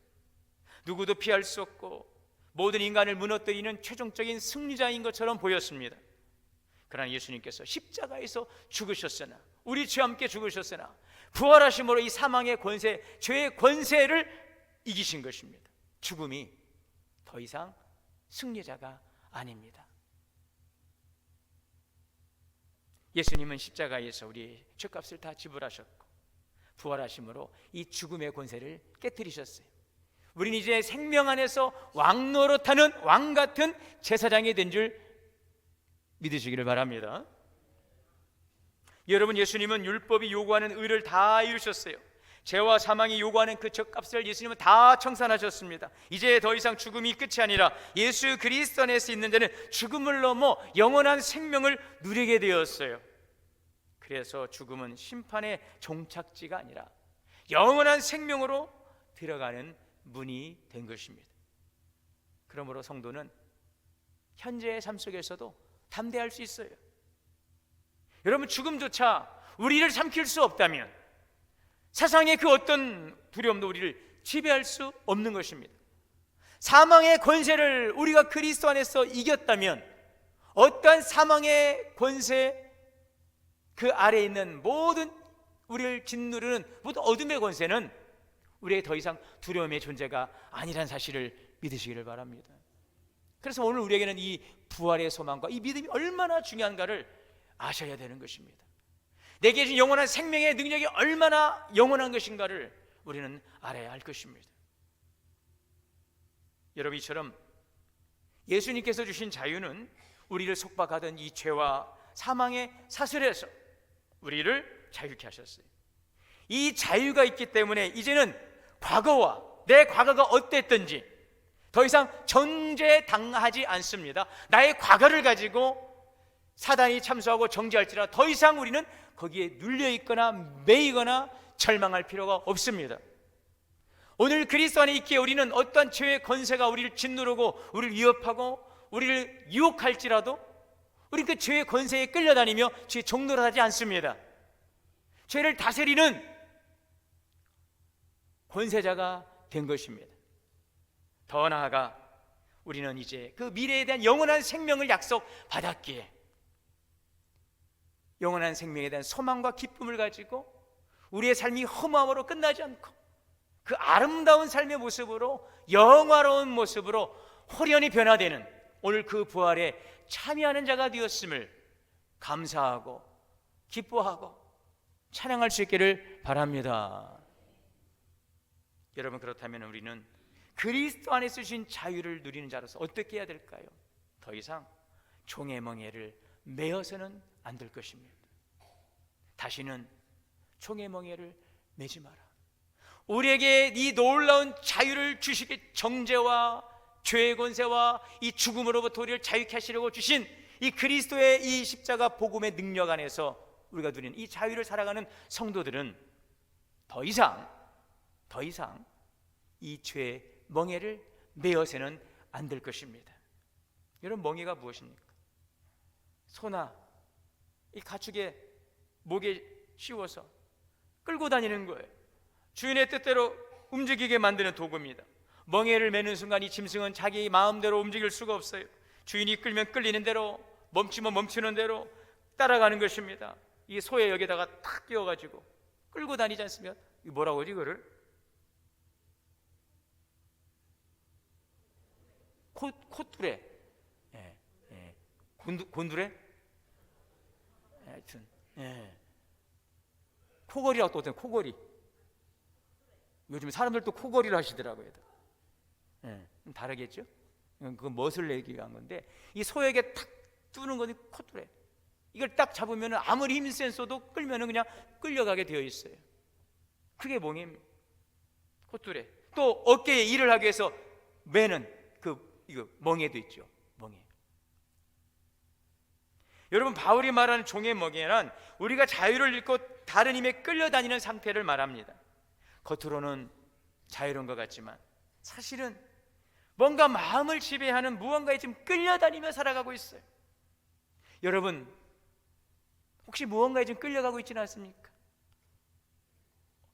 누구도 피할 수 없고 모든 인간을 무너뜨리는 최종적인 승리자인 것처럼 보였습니다. 그러나 예수님께서 십자가에서 죽으셨으나 우리 죄와 함께 죽으셨으나 부활하심으로 이 사망의 권세, 죄의 권세를 이기신 것입니다. 죽음이 더 이상 승리자가 아닙니다. 예수님은 십자가에서 우리의 죄값을 다 지불하셨고 부활하심으로 이 죽음의 권세를 깨뜨리셨어요. 우리는 이제 생명 안에서 왕노릇하는 왕같은 제사장이 된 줄 믿으시기를 바랍니다. 여러분, 예수님은 율법이 요구하는 의를 다 이루셨어요. 죄와 사망이 요구하는 그 죗값을 예수님은 다 청산하셨습니다. 이제 더 이상 죽음이 끝이 아니라 예수 그리스도 안에서 있는 자는 죽음을 넘어 영원한 생명을 누리게 되었어요. 그래서 죽음은 심판의 종착지가 아니라 영원한 생명으로 들어가는 문이 된 것입니다. 그러므로 성도는 현재의 삶 속에서도 담대할 수 있어요. 여러분, 죽음조차 우리를 삼킬 수 없다면 세상의 그 어떤 두려움도 우리를 지배할 수 없는 것입니다. 사망의 권세를 우리가 그리스도 안에서 이겼다면 어떠한 사망의 권세, 그 아래에 있는 모든 우리를 짓누르는 모든 어둠의 권세는 우리에게 더 이상 두려움의 존재가 아니란 사실을 믿으시기를 바랍니다. 그래서 오늘 우리에게는 이 부활의 소망과 이 믿음이 얼마나 중요한가를 아셔야 되는 것입니다. 내게 주신 영원한 생명의 능력이 얼마나 영원한 것인가를 우리는 알아야 할 것입니다. 여러분, 이처럼 예수님께서 주신 자유는 우리를 속박하던 이 죄와 사망의 사슬에서 우리를 자유케 하셨어요. 이 자유가 있기 때문에 이제는 과거와 내 과거가 어땠든지 더 이상 정죄당하지 않습니다. 나의 과거를 가지고 사단이 참수하고 정죄할지라 더 이상 우리는 거기에 눌려있거나 매이거나 절망할 필요가 없습니다. 오늘 그리스도 안에 있기에 우리는 어떠한 죄의 권세가 우리를 짓누르고 우리를 위협하고 우리를 유혹할지라도 우리는 그 죄의 권세에 끌려다니며 죄의 종노릇 하지 않습니다. 죄를 다스리는 권세자가 된 것입니다. 더 나아가 우리는 이제 그 미래에 대한 영원한 생명을 약속받았기에 영원한 생명에 대한 소망과 기쁨을 가지고 우리의 삶이 허무함으로 끝나지 않고 그 아름다운 삶의 모습으로, 영화로운 모습으로 홀연히 변화되는 오늘 그 부활에 참여하는 자가 되었음을 감사하고 기뻐하고 찬양할 수 있기를 바랍니다. 여러분, 그렇다면 우리는 그리스도 안에 쓰신 자유를 누리는 자로서 어떻게 해야 될까요? 더 이상 종의 멍에를 매어서는 안 될 것입니다. 다시는 종의 멍에를 매지 마라. 우리에게 이 놀라운 자유를 주시기, 정죄와 죄의 권세와 이 죽음으로부터 우리를 자유케 하시려고 주신 이 그리스도의 이 십자가 복음의 능력 안에서 우리가 누리는 이 자유를 살아가는 성도들은 더 이상 이 죄의 멍에를 매어서는 안 될 것입니다. 여러분, 멍에가 무엇입니까? 소나 이 가축의 목에 씌워서 끌고 다니는 거예요. 주인의 뜻대로 움직이게 만드는 도구입니다. 멍에를 매는 순간 이 짐승은 자기 마음대로 움직일 수가 없어요. 주인이 끌면 끌리는 대로, 멈추면 멈추는 대로 따라가는 것입니다. 이 소의 여기다가 탁 끼워가지고 끌고 다니지 않습니까? 이거 뭐라고 하지, 이거를? 콧두레, 곤두레? 하여튼, 코걸이라고 또 어떤 코걸이. 요즘 사람들도 코걸이를 하시더라고요. 좀 다르겠죠? 그건 멋을 내기 위한 건데, 이 소에게 탁 뚜는 거는 콧두레. 이걸 딱 잡으면 아무리 힘센 소도 끌면 그냥 끌려가게 되어 있어요. 그게 멍에입니다. 콧두레. 또 어깨에 일을 하기 위해서 매는 이거 멍에도 있죠. 멍에. 여러분, 바울이 말하는 종의 멍에는 우리가 자유를 잃고 다른 힘에 끌려다니는 상태를 말합니다. 겉으로는 자유로운 것 같지만 사실은 뭔가 마음을 지배하는 무언가에 지금 끌려다니며 살아가고 있어요. 여러분, 혹시 무언가에 지금 끌려가고 있지는 않습니까?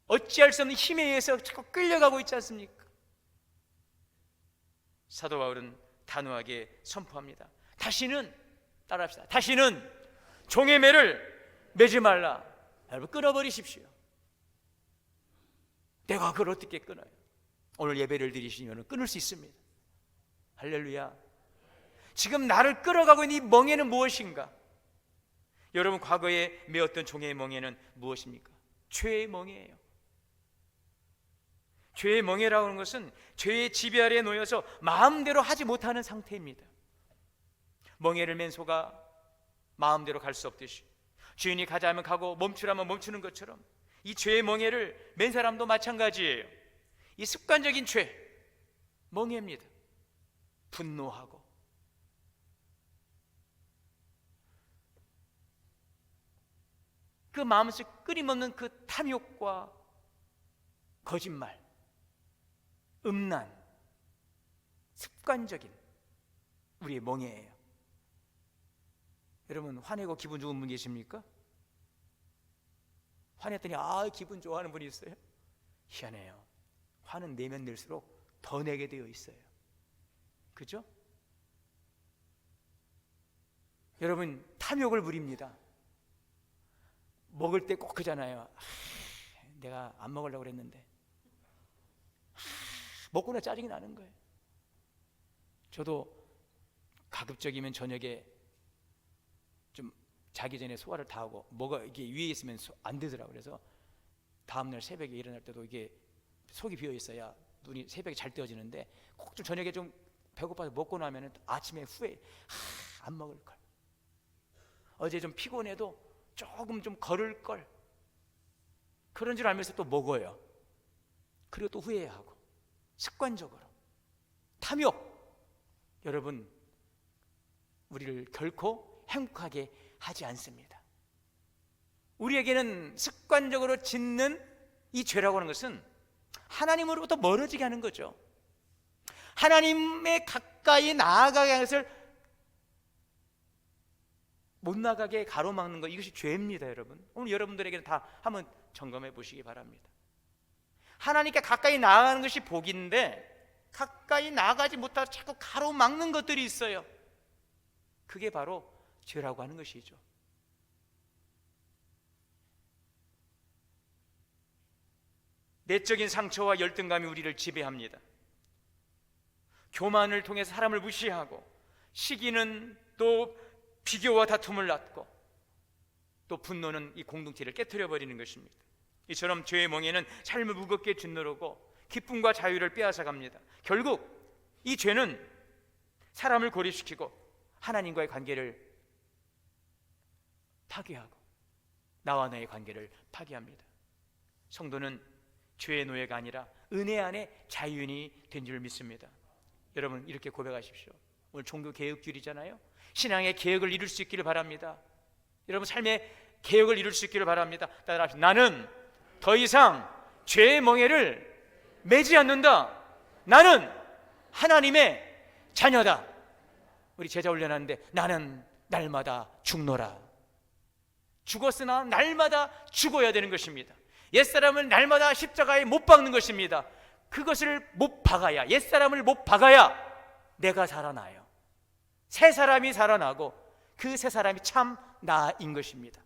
어찌할 수 없는 힘에 의해서 자꾸 끌려가고 있지 않습니까? 사도 바울은 단호하게 선포합니다. 다시는, 따라합시다, 다시는 종의 매를 매지 말라. 여러분, 끊어버리십시오. 내가 그걸 어떻게 끊어요? 오늘 예배를 드리시면 끊을 수 있습니다. 할렐루야. 지금 나를 끌어가고 있는 이 멍에는 무엇인가? 여러분, 과거에 매었던 종의 멍에는 무엇입니까? 죄의 멍에예요. 죄의 멍에라고 하는 것은 죄의 지배 아래에 놓여서 마음대로 하지 못하는 상태입니다. 멍에를 맨 소가 마음대로 갈 수 없듯이 주인이 가자면 가고 멈추라면 멈추는 것처럼 이 죄의 멍에를 맨 사람도 마찬가지예요. 이 습관적인 죄, 멍에입니다. 분노하고 그 마음속 끊임없는 그 탐욕과 거짓말, 음란, 습관적인 우리의 멍해예요. 여러분, 화내고 기분 좋은 분 계십니까? 화냈더니 기분 좋아하는 분이 있어요? 희한해요. 화는 내면 낼수록 더 내게 되어 있어요. 그죠? 여러분, 탐욕을 부립니다. 먹을 때 꼭 그러잖아요. 내가 안 먹으려고 그랬는데 먹고 나 짜증이 나는 거예요. 저도 가급적이면 저녁에 좀 자기 전에 소화를 다 하고 뭐가 이게 위에 있으면 안 되더라고요. 그래서 다음날 새벽에 일어날 때도 이게 속이 비어 있어야 눈이 새벽에 잘 떠지는데 꼭 좀 저녁에 좀 배고파서 먹고 나면 아침에 후회, 안 먹을 걸. 어제 좀 피곤해도 조금 좀 걸을 걸. 그런 줄 알면서 또 먹어요. 그리고 또 후회하고. 습관적으로 탐욕, 여러분, 우리를 결코 행복하게 하지 않습니다. 우리에게는 습관적으로 짓는 이 죄라고 하는 것은 하나님으로부터 멀어지게 하는 거죠. 하나님의 가까이 나아가게 하는 것을 못 나가게 가로막는 것, 이것이 죄입니다. 여러분, 오늘 여러분들에게는 다 한번 점검해 보시기 바랍니다. 하나님께 가까이 나아가는 것이 복인데 가까이 나아가지 못하고 자꾸 가로막는 것들이 있어요. 그게 바로 죄라고 하는 것이죠. 내적인 상처와 열등감이 우리를 지배합니다. 교만을 통해서 사람을 무시하고, 시기는 또 비교와 다툼을 낳고, 또 분노는 이 공동체를 깨트려 버리는 것입니다. 이처럼 죄의 멍에는 삶을 무겁게 짓누르고 기쁨과 자유를 빼앗아갑니다. 결국 이 죄는 사람을 고립시키고 하나님과의 관계를 파괴하고 나와 나의 관계를 파괴합니다. 성도는 죄의 노예가 아니라 은혜 안에 자유인이 된 줄 믿습니다. 여러분, 이렇게 고백하십시오. 오늘 종교개혁주일이잖아요. 신앙의 개혁을 이룰 수 있기를 바랍니다. 여러분, 삶의 개혁을 이룰 수 있기를 바랍니다. 따라합시다. 나는 더 이상 죄의 멍에를 매지 않는다. 나는 하나님의 자녀다. 우리 제자 훈련하는데 나는 날마다 죽노라. 죽었으나 날마다 죽어야 되는 것입니다. 옛사람을 날마다 십자가에 못 박는 것입니다. 그것을 못 박아야, 옛사람을 못 박아야 내가 살아나요. 새 사람이 살아나고 그 새 사람이 참 나인 것입니다.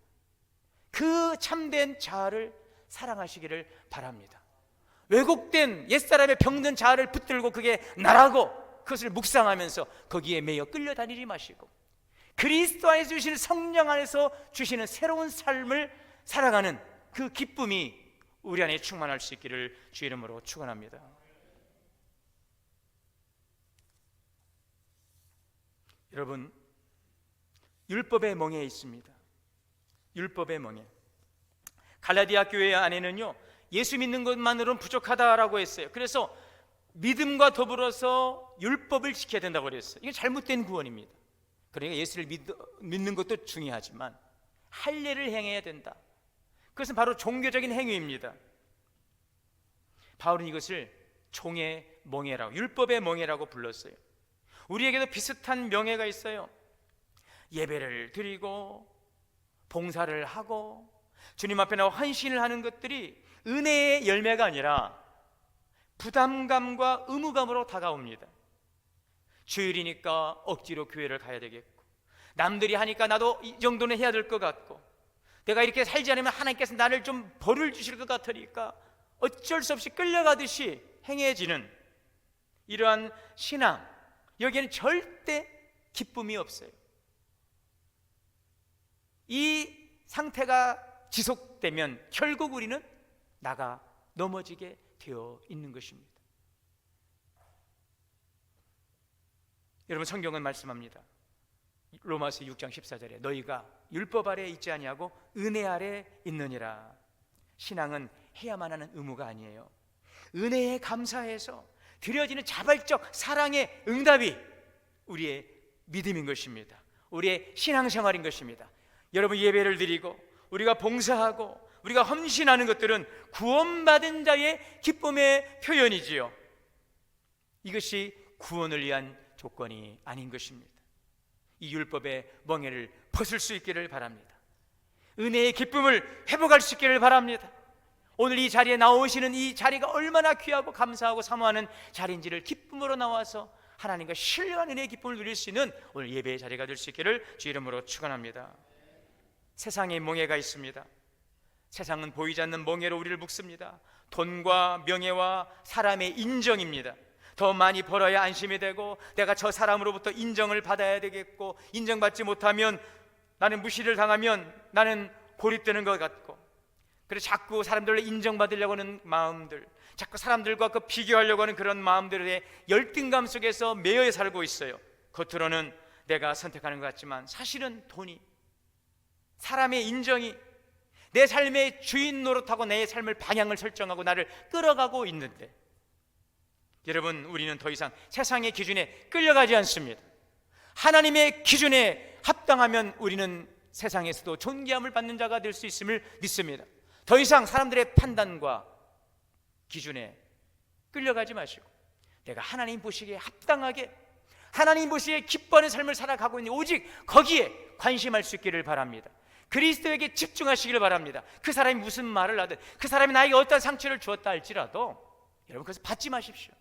그 참된 자아를 사랑하시기를 바랍니다. 왜곡된 옛사람의 병든 자아를 붙들고 그게 나라고 그것을 묵상하면서 거기에 매여 끌려다니지 마시고 그리스도 안에서 주시는 성령 안에서 주시는 새로운 삶을 살아가는 그 기쁨이 우리 안에 충만할 수 있기를 주의 이름으로 축원합니다. 여러분, 율법의 멍에 있습니다. 율법의 멍에. 갈라디아 교회 안에는요, 예수 믿는 것만으로는 부족하다라고 했어요. 그래서 믿음과 더불어서 율법을 지켜야 된다고 그랬어요. 이게 잘못된 구원입니다. 그러니까 예수를 믿는 것도 중요하지만 할례를 행해야 된다. 그것은 바로 종교적인 행위입니다. 바울은 이것을 종의 멍에라고, 율법의 멍에라고 불렀어요. 우리에게도 비슷한 명예가 있어요. 예배를 드리고 봉사를 하고 주님 앞에 나와 헌신을 하는 것들이 은혜의 열매가 아니라 부담감과 의무감으로 다가옵니다. 주일이니까 억지로 교회를 가야 되겠고, 남들이 하니까 나도 이 정도는 해야 될 것 같고, 내가 이렇게 살지 않으면 하나님께서 나를 좀 벌을 주실 것 같으니까 어쩔 수 없이 끌려가듯이 행해지는 이러한 신앙, 여기에는 절대 기쁨이 없어요. 이 상태가 지속되면 결국 우리는 나가 넘어지게 되어 있는 것입니다. 여러분, 성경은 말씀합니다. 로마서 6장 14절에 너희가 율법 아래 있지 아니하고 은혜 아래 있느니라. 신앙은 해야만 하는 의무가 아니에요. 은혜에 감사해서 드려지는 자발적 사랑의 응답이 우리의 믿음인 것입니다. 우리의 신앙생활인 것입니다. 여러분, 예배를 드리고 우리가 봉사하고 우리가 헌신하는 것들은 구원받은 자의 기쁨의 표현이지요. 이것이 구원을 위한 조건이 아닌 것입니다. 이 율법의 멍에를 벗을 수 있기를 바랍니다. 은혜의 기쁨을 회복할 수 있기를 바랍니다. 오늘 이 자리에 나오시는 이 자리가 얼마나 귀하고 감사하고 사모하는 자리인지를 기쁨으로 나와서 하나님과 신뢰한 은혜의 기쁨을 누릴 수 있는 오늘 예배의 자리가 될 수 있기를 주 이름으로 축원합니다. 세상에 멍에가 있습니다. 세상은 보이지 않는 멍에로 우리를 묶습니다. 돈과 명예와 사람의 인정입니다. 더 많이 벌어야 안심이 되고, 내가 저 사람으로부터 인정을 받아야 되겠고, 인정받지 못하면 나는 무시를 당하면 나는 고립되는 것 같고, 그래서 자꾸 사람들로 인정받으려고 하는 마음들, 자꾸 사람들과 비교하려고 하는 그런 마음들의 열등감 속에서 매여 살고 있어요. 겉으로는 내가 선택하는 것 같지만 사실은 돈이, 사람의 인정이 내 삶의 주인 노릇하고 내 삶을 방향을 설정하고 나를 끌어가고 있는데, 여러분, 우리는 더 이상 세상의 기준에 끌려가지 않습니다. 하나님의 기준에 합당하면 우리는 세상에서도 존귀함을 받는 자가 될 수 있음을 믿습니다. 더 이상 사람들의 판단과 기준에 끌려가지 마시고, 내가 하나님 보시기에 합당하게, 하나님 보시기에 기뻐하는 삶을 살아가고 있는 오직 거기에 관심할 수 있기를 바랍니다. 그리스도에게 집중하시기를 바랍니다. 그 사람이 무슨 말을 하든, 그 사람이 나에게 어떤 상처를 주었다 할지라도 여러분 그것을 받지 마십시오.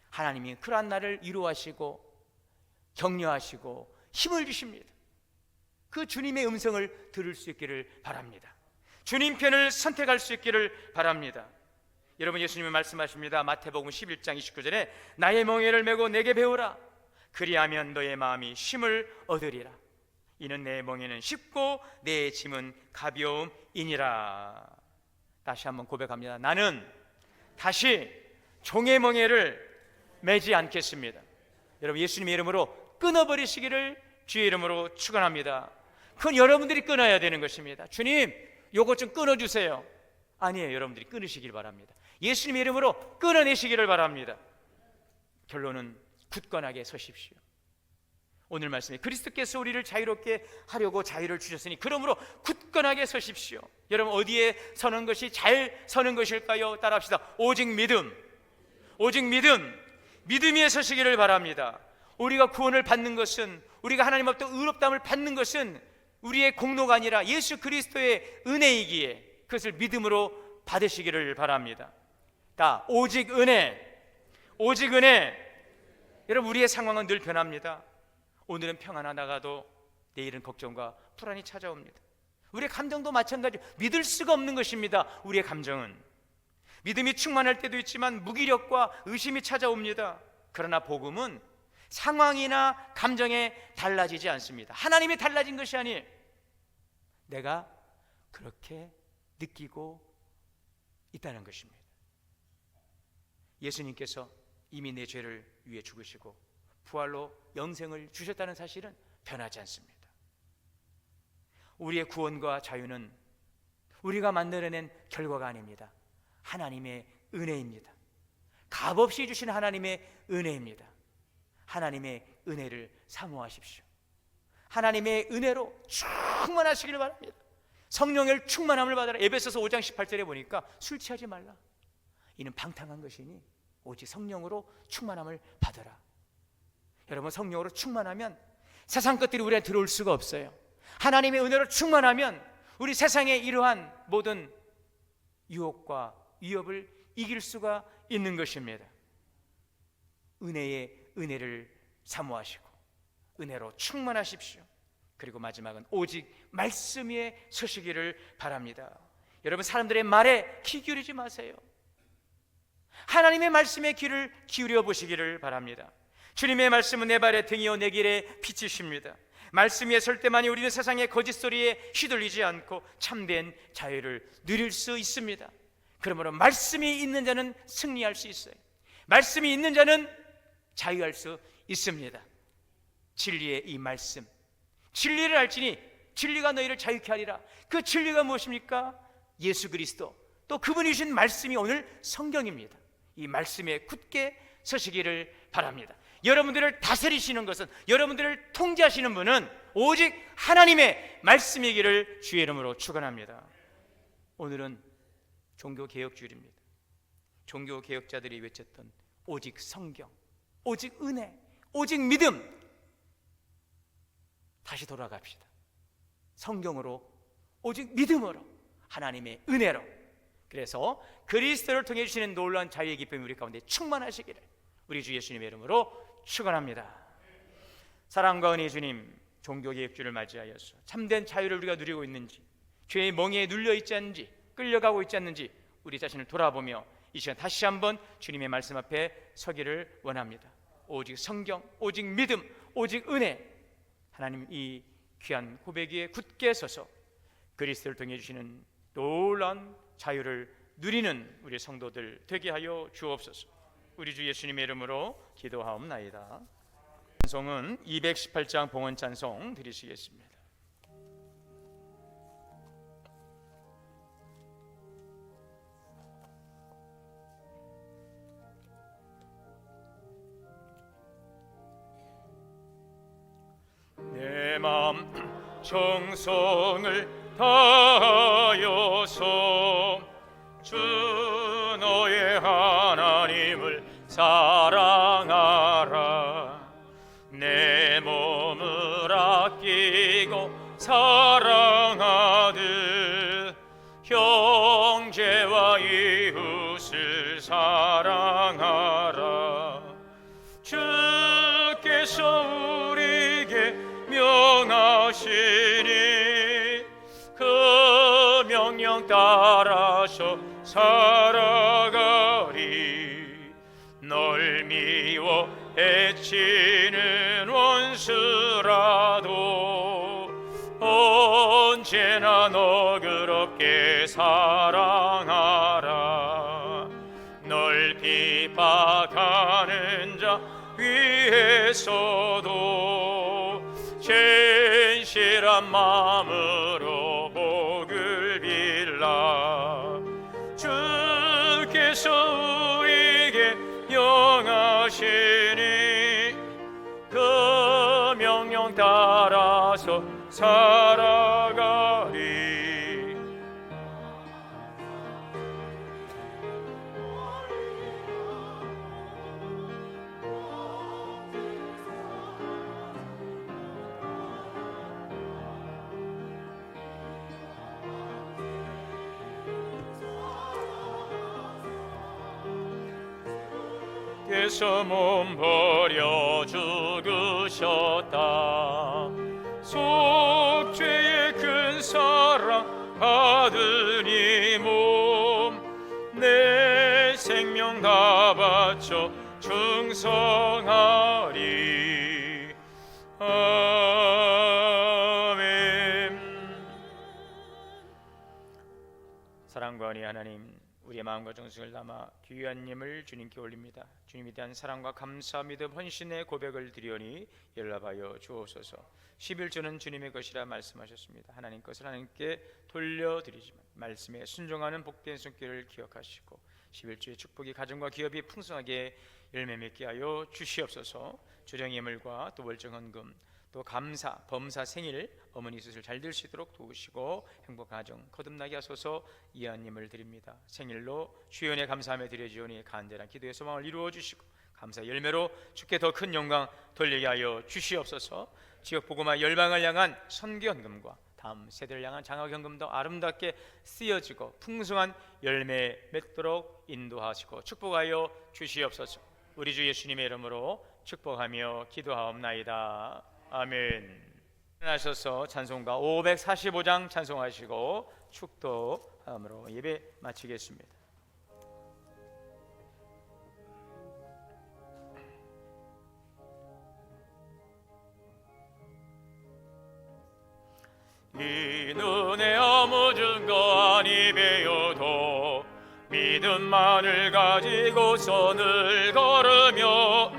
하나님이 그러한 나를 위로하시고 격려하시고 힘을 주십니다. 그 주님의 음성을 들을 수 있기를 바랍니다. 주님 편을 선택할 수 있기를 바랍니다. 여러분, 예수님은 말씀하십니다. 마태복음 11장 29절에 나의 멍에를 메고 내게 배우라. 그리하면 너의 마음이 쉼을 얻으리라. 이는 내 멍에는 쉽고 내 짐은 가벼움이니라. 다시 한번 고백합니다. 나는 다시 종의 멍에를 매지 않겠습니다. 여러분, 예수님의 이름으로 끊어버리시기를 주의 이름으로 축원합니다. 그건 여러분들이 끊어야 되는 것입니다. 주님, 요것 좀 끊어주세요. 아니에요. 여러분들이 끊으시길 바랍니다. 예수님의 이름으로 끊어내시기를 바랍니다. 결론은 굳건하게 서십시오. 오늘 말씀에 그리스도께서 우리를 자유롭게 하려고 자유를 주셨으니 그러므로 굳건하게 서십시오. 여러분, 어디에 서는 것이 잘 서는 것일까요? 따라합시다. 오직 믿음. 오직 믿음. 믿음 위에 서시기를 바랍니다. 우리가 구원을 받는 것은, 우리가 하나님으로부터 의롭다함을 받는 것은 우리의 공로가 아니라 예수 그리스도의 은혜이기에 그것을 믿음으로 받으시기를 바랍니다. 다 오직 은혜, 오직 은혜. 여러분, 우리의 상황은 늘 변합니다. 오늘은 평안하다가도 내일은 걱정과 불안이 찾아옵니다. 우리의 감정도 마찬가지. 믿을 수가 없는 것입니다. 우리의 감정은 믿음이 충만할 때도 있지만 무기력과 의심이 찾아옵니다. 그러나 복음은 상황이나 감정에 달라지지 않습니다. 하나님이 달라진 것이 아니에요. 내가 그렇게 느끼고 있다는 것입니다. 예수님께서 이미 내 죄를 위해 죽으시고 부활로 영생을 주셨다는 사실은 변하지 않습니다. 우리의 구원과 자유는 우리가 만들어낸 결과가 아닙니다. 하나님의 은혜입니다. 값없이 주신 하나님의 은혜입니다. 하나님의 은혜를 사모하십시오. 하나님의 은혜로 충만하시기를 바랍니다. 성령의 충만함을 받아라. 에베소서 5장 18절에 보니까 술 취하지 말라. 이는 방탕한 것이니 오직 성령으로 충만함을 받아라. 여러분, 성령으로 충만하면 세상 것들이 우리한테 들어올 수가 없어요. 하나님의 은혜로 충만하면 우리 세상의 이러한 모든 유혹과 위협을 이길 수가 있는 것입니다. 은혜를 사모하시고 은혜로 충만하십시오. 그리고 마지막은 오직 말씀 위에 서시기를 바랍니다. 여러분, 사람들의 말에 귀 기울이지 마세요. 하나님의 말씀에 귀를 기울여 보시기를 바랍니다. 주님의 말씀은 내 발의 등이요 내 길의 빛이십니다. 말씀 위에 설 때만이 우리는 세상의 거짓 소리에 휘둘리지 않고 참된 자유를 누릴 수 있습니다. 그러므로 말씀이 있는 자는 승리할 수 있어요. 말씀이 있는 자는 자유할 수 있습니다. 진리의 이 말씀, 진리를 알지니 진리가 너희를 자유케 하리라. 그 진리가 무엇입니까? 예수 그리스도, 또 그분이 주신 말씀이 오늘 성경입니다. 이 말씀에 굳게 서시기를 바랍니다. 여러분들을 다스리시는 것은, 여러분들을 통제하시는 분은 오직 하나님의 말씀이기를 주의 이름으로 축원합니다. 오늘은 종교개혁주일입니다. 종교개혁자들이 외쳤던 오직 성경, 오직 은혜, 오직 믿음. 다시 돌아갑시다. 성경으로, 오직 믿음으로, 하나님의 은혜로. 그래서 그리스도를 통해 주시는 놀라운 자유의 기쁨이 우리 가운데 충만하시기를 우리 주 예수님의 이름으로 축원합니다. 사랑과 은혜의 주님, 종교개혁주를 맞이하여서 참된 자유를 우리가 누리고 있는지, 죄의 멍에에 눌려 있지 않는지, 끌려가고 있지 않는지 우리 자신을 돌아보며 이 시간 다시 한번 주님의 말씀 앞에 서기를 원합니다. 오직 성경, 오직 믿음, 오직 은혜. 하나님, 이 귀한 고백 위에 굳게 서서 그리스도를 통해 주시는 놀라운 자유를 누리는 우리 성도들 되게 하여 주옵소서. 우리 주 예수님의 이름으로 기도하옵나이다. 찬송은 218장 봉헌 찬송 드리시겠습니다. 내 마음 정성을 다하여서 주 너의 하나님을 사랑하라. 내 몸을 아끼고 사랑하듯 형제와 이웃을 사랑하라. 주께서 우리에게 명하시니 그 명령 따라서 살아가리. 널 미워 해치는 원수라도 언제나 너그럽게 사랑하라. 널 비박하는 자 위에서도 진실한 마음으로 복을 빌라. 주께서 우리에게 명하시니 그 명령 따라서 살아가리. 께서 몸 버려 죽으셨다. 속죄의 큰 사랑 받으니 몸 내 생명 다 바쳐 충성하리. 아멘. 사랑과 은혜 하나님, 우리의 마음과 정성을 담아 귀한 예물 주님께 올립니다. 주님에 대한 사랑과 감사, 믿음, 헌신의 고백을 드리오니 연락하여 주옵소서. 11조는 주님의 것이라 말씀하셨습니다. 하나님 것을 하나님께 돌려드리지만 말씀에 순종하는 복된 손길을 기억하시고 11조의 축복이 가정과 기업이 풍성하게 열매 맺게 하여 주시옵소서. 조정 예물과 또 월정 헌금, 또 감사, 범사, 생일, 어머니 수술 잘 될 수 있도록 도우시고 행복한 가정 거듭나게 하소서. 이하님을 드립니다. 생일로 주연의 감사함에 드려지오니 간절한 기도의 소망을 이루어 주시고 감사 열매로 주께 더 큰 영광 돌리게 하여 주시옵소서. 지역 복음화 열방을 향한 선교 헌금과 다음 세대를 향한 장학 헌금도 아름답게 쓰여지고 풍성한 열매 맺도록 인도하시고 축복하여 주시옵소서. 우리 주 예수님의 이름으로 축복하며 기도하옵나이다. 아멘. 일어나셔서 찬송가 545장 찬송하시고 축도함으로 예배 마치겠습니다. 이 눈에 아무 증거 아니 배워도 믿음만을 가지고 선을 걸으며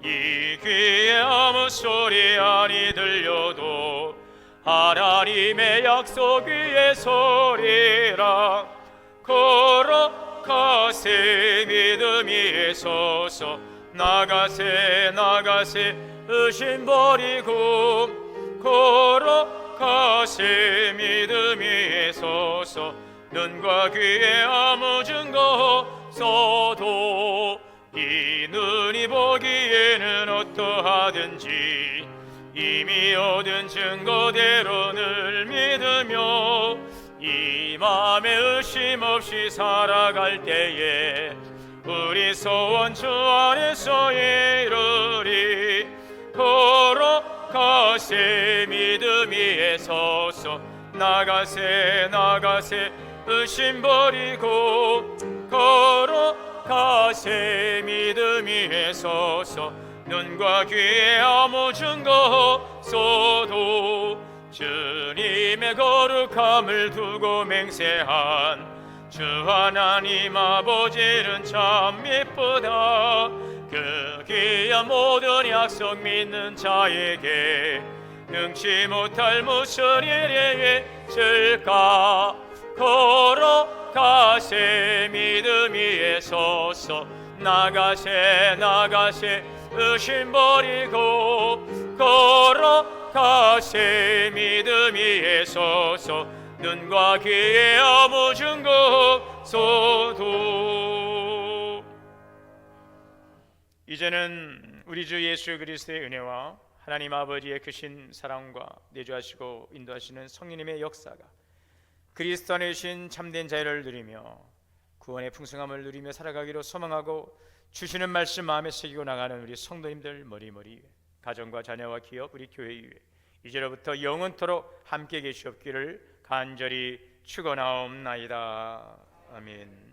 이 귀에 아무 소리 아니 들려도 하나님의 약속 위에 서리라. 걸어가세 믿음 위에 서서 나가세 나가세 의심 버리고 걸어가세 믿음 위에 서서 눈과 귀에 아무 증거 없어도 이 흔히 보기에는 어떠하든지 이미 얻은 증거대로 늘 믿으며 이 맘에 의심 없이 살아갈 때에 우리 소원 주 안에서 이루리. 걸어가세 믿음 위에 서서 나가세 나가세 의심 버리고 걸어가세 믿음 위에 서서 눈과 귀에 아무 증거 없어도 주님의 거룩함을 두고 맹세한 주 하나님 아버지는 참 미쁘다. 그 귀한 모든 약속 믿는 자에게 능치 못할 무슨 일이 있을까. 걸어가세 믿음 위에 서서 나가세 나가세 의심 버리고 걸어가세 믿음 위에 서서 눈과 귀에 아무 증거 없어도. 이제는 우리 주 예수 그리스도의 은혜와 하나님 아버지의 크신 사랑과 내주하시고 인도하시는 성령님의 역사가 그리스도 안에 계신 참된 자유를 누리며 구원의 풍성함을 누리며 살아가기로 소망하고 주시는 말씀 마음에 새기고 나가는 우리 성도님들 머리머리 위에 가정과 자녀와 기업 우리 교회 위에 이제로부터 영원토록 함께 계시옵기를 간절히 축원하옵나이다. 아멘.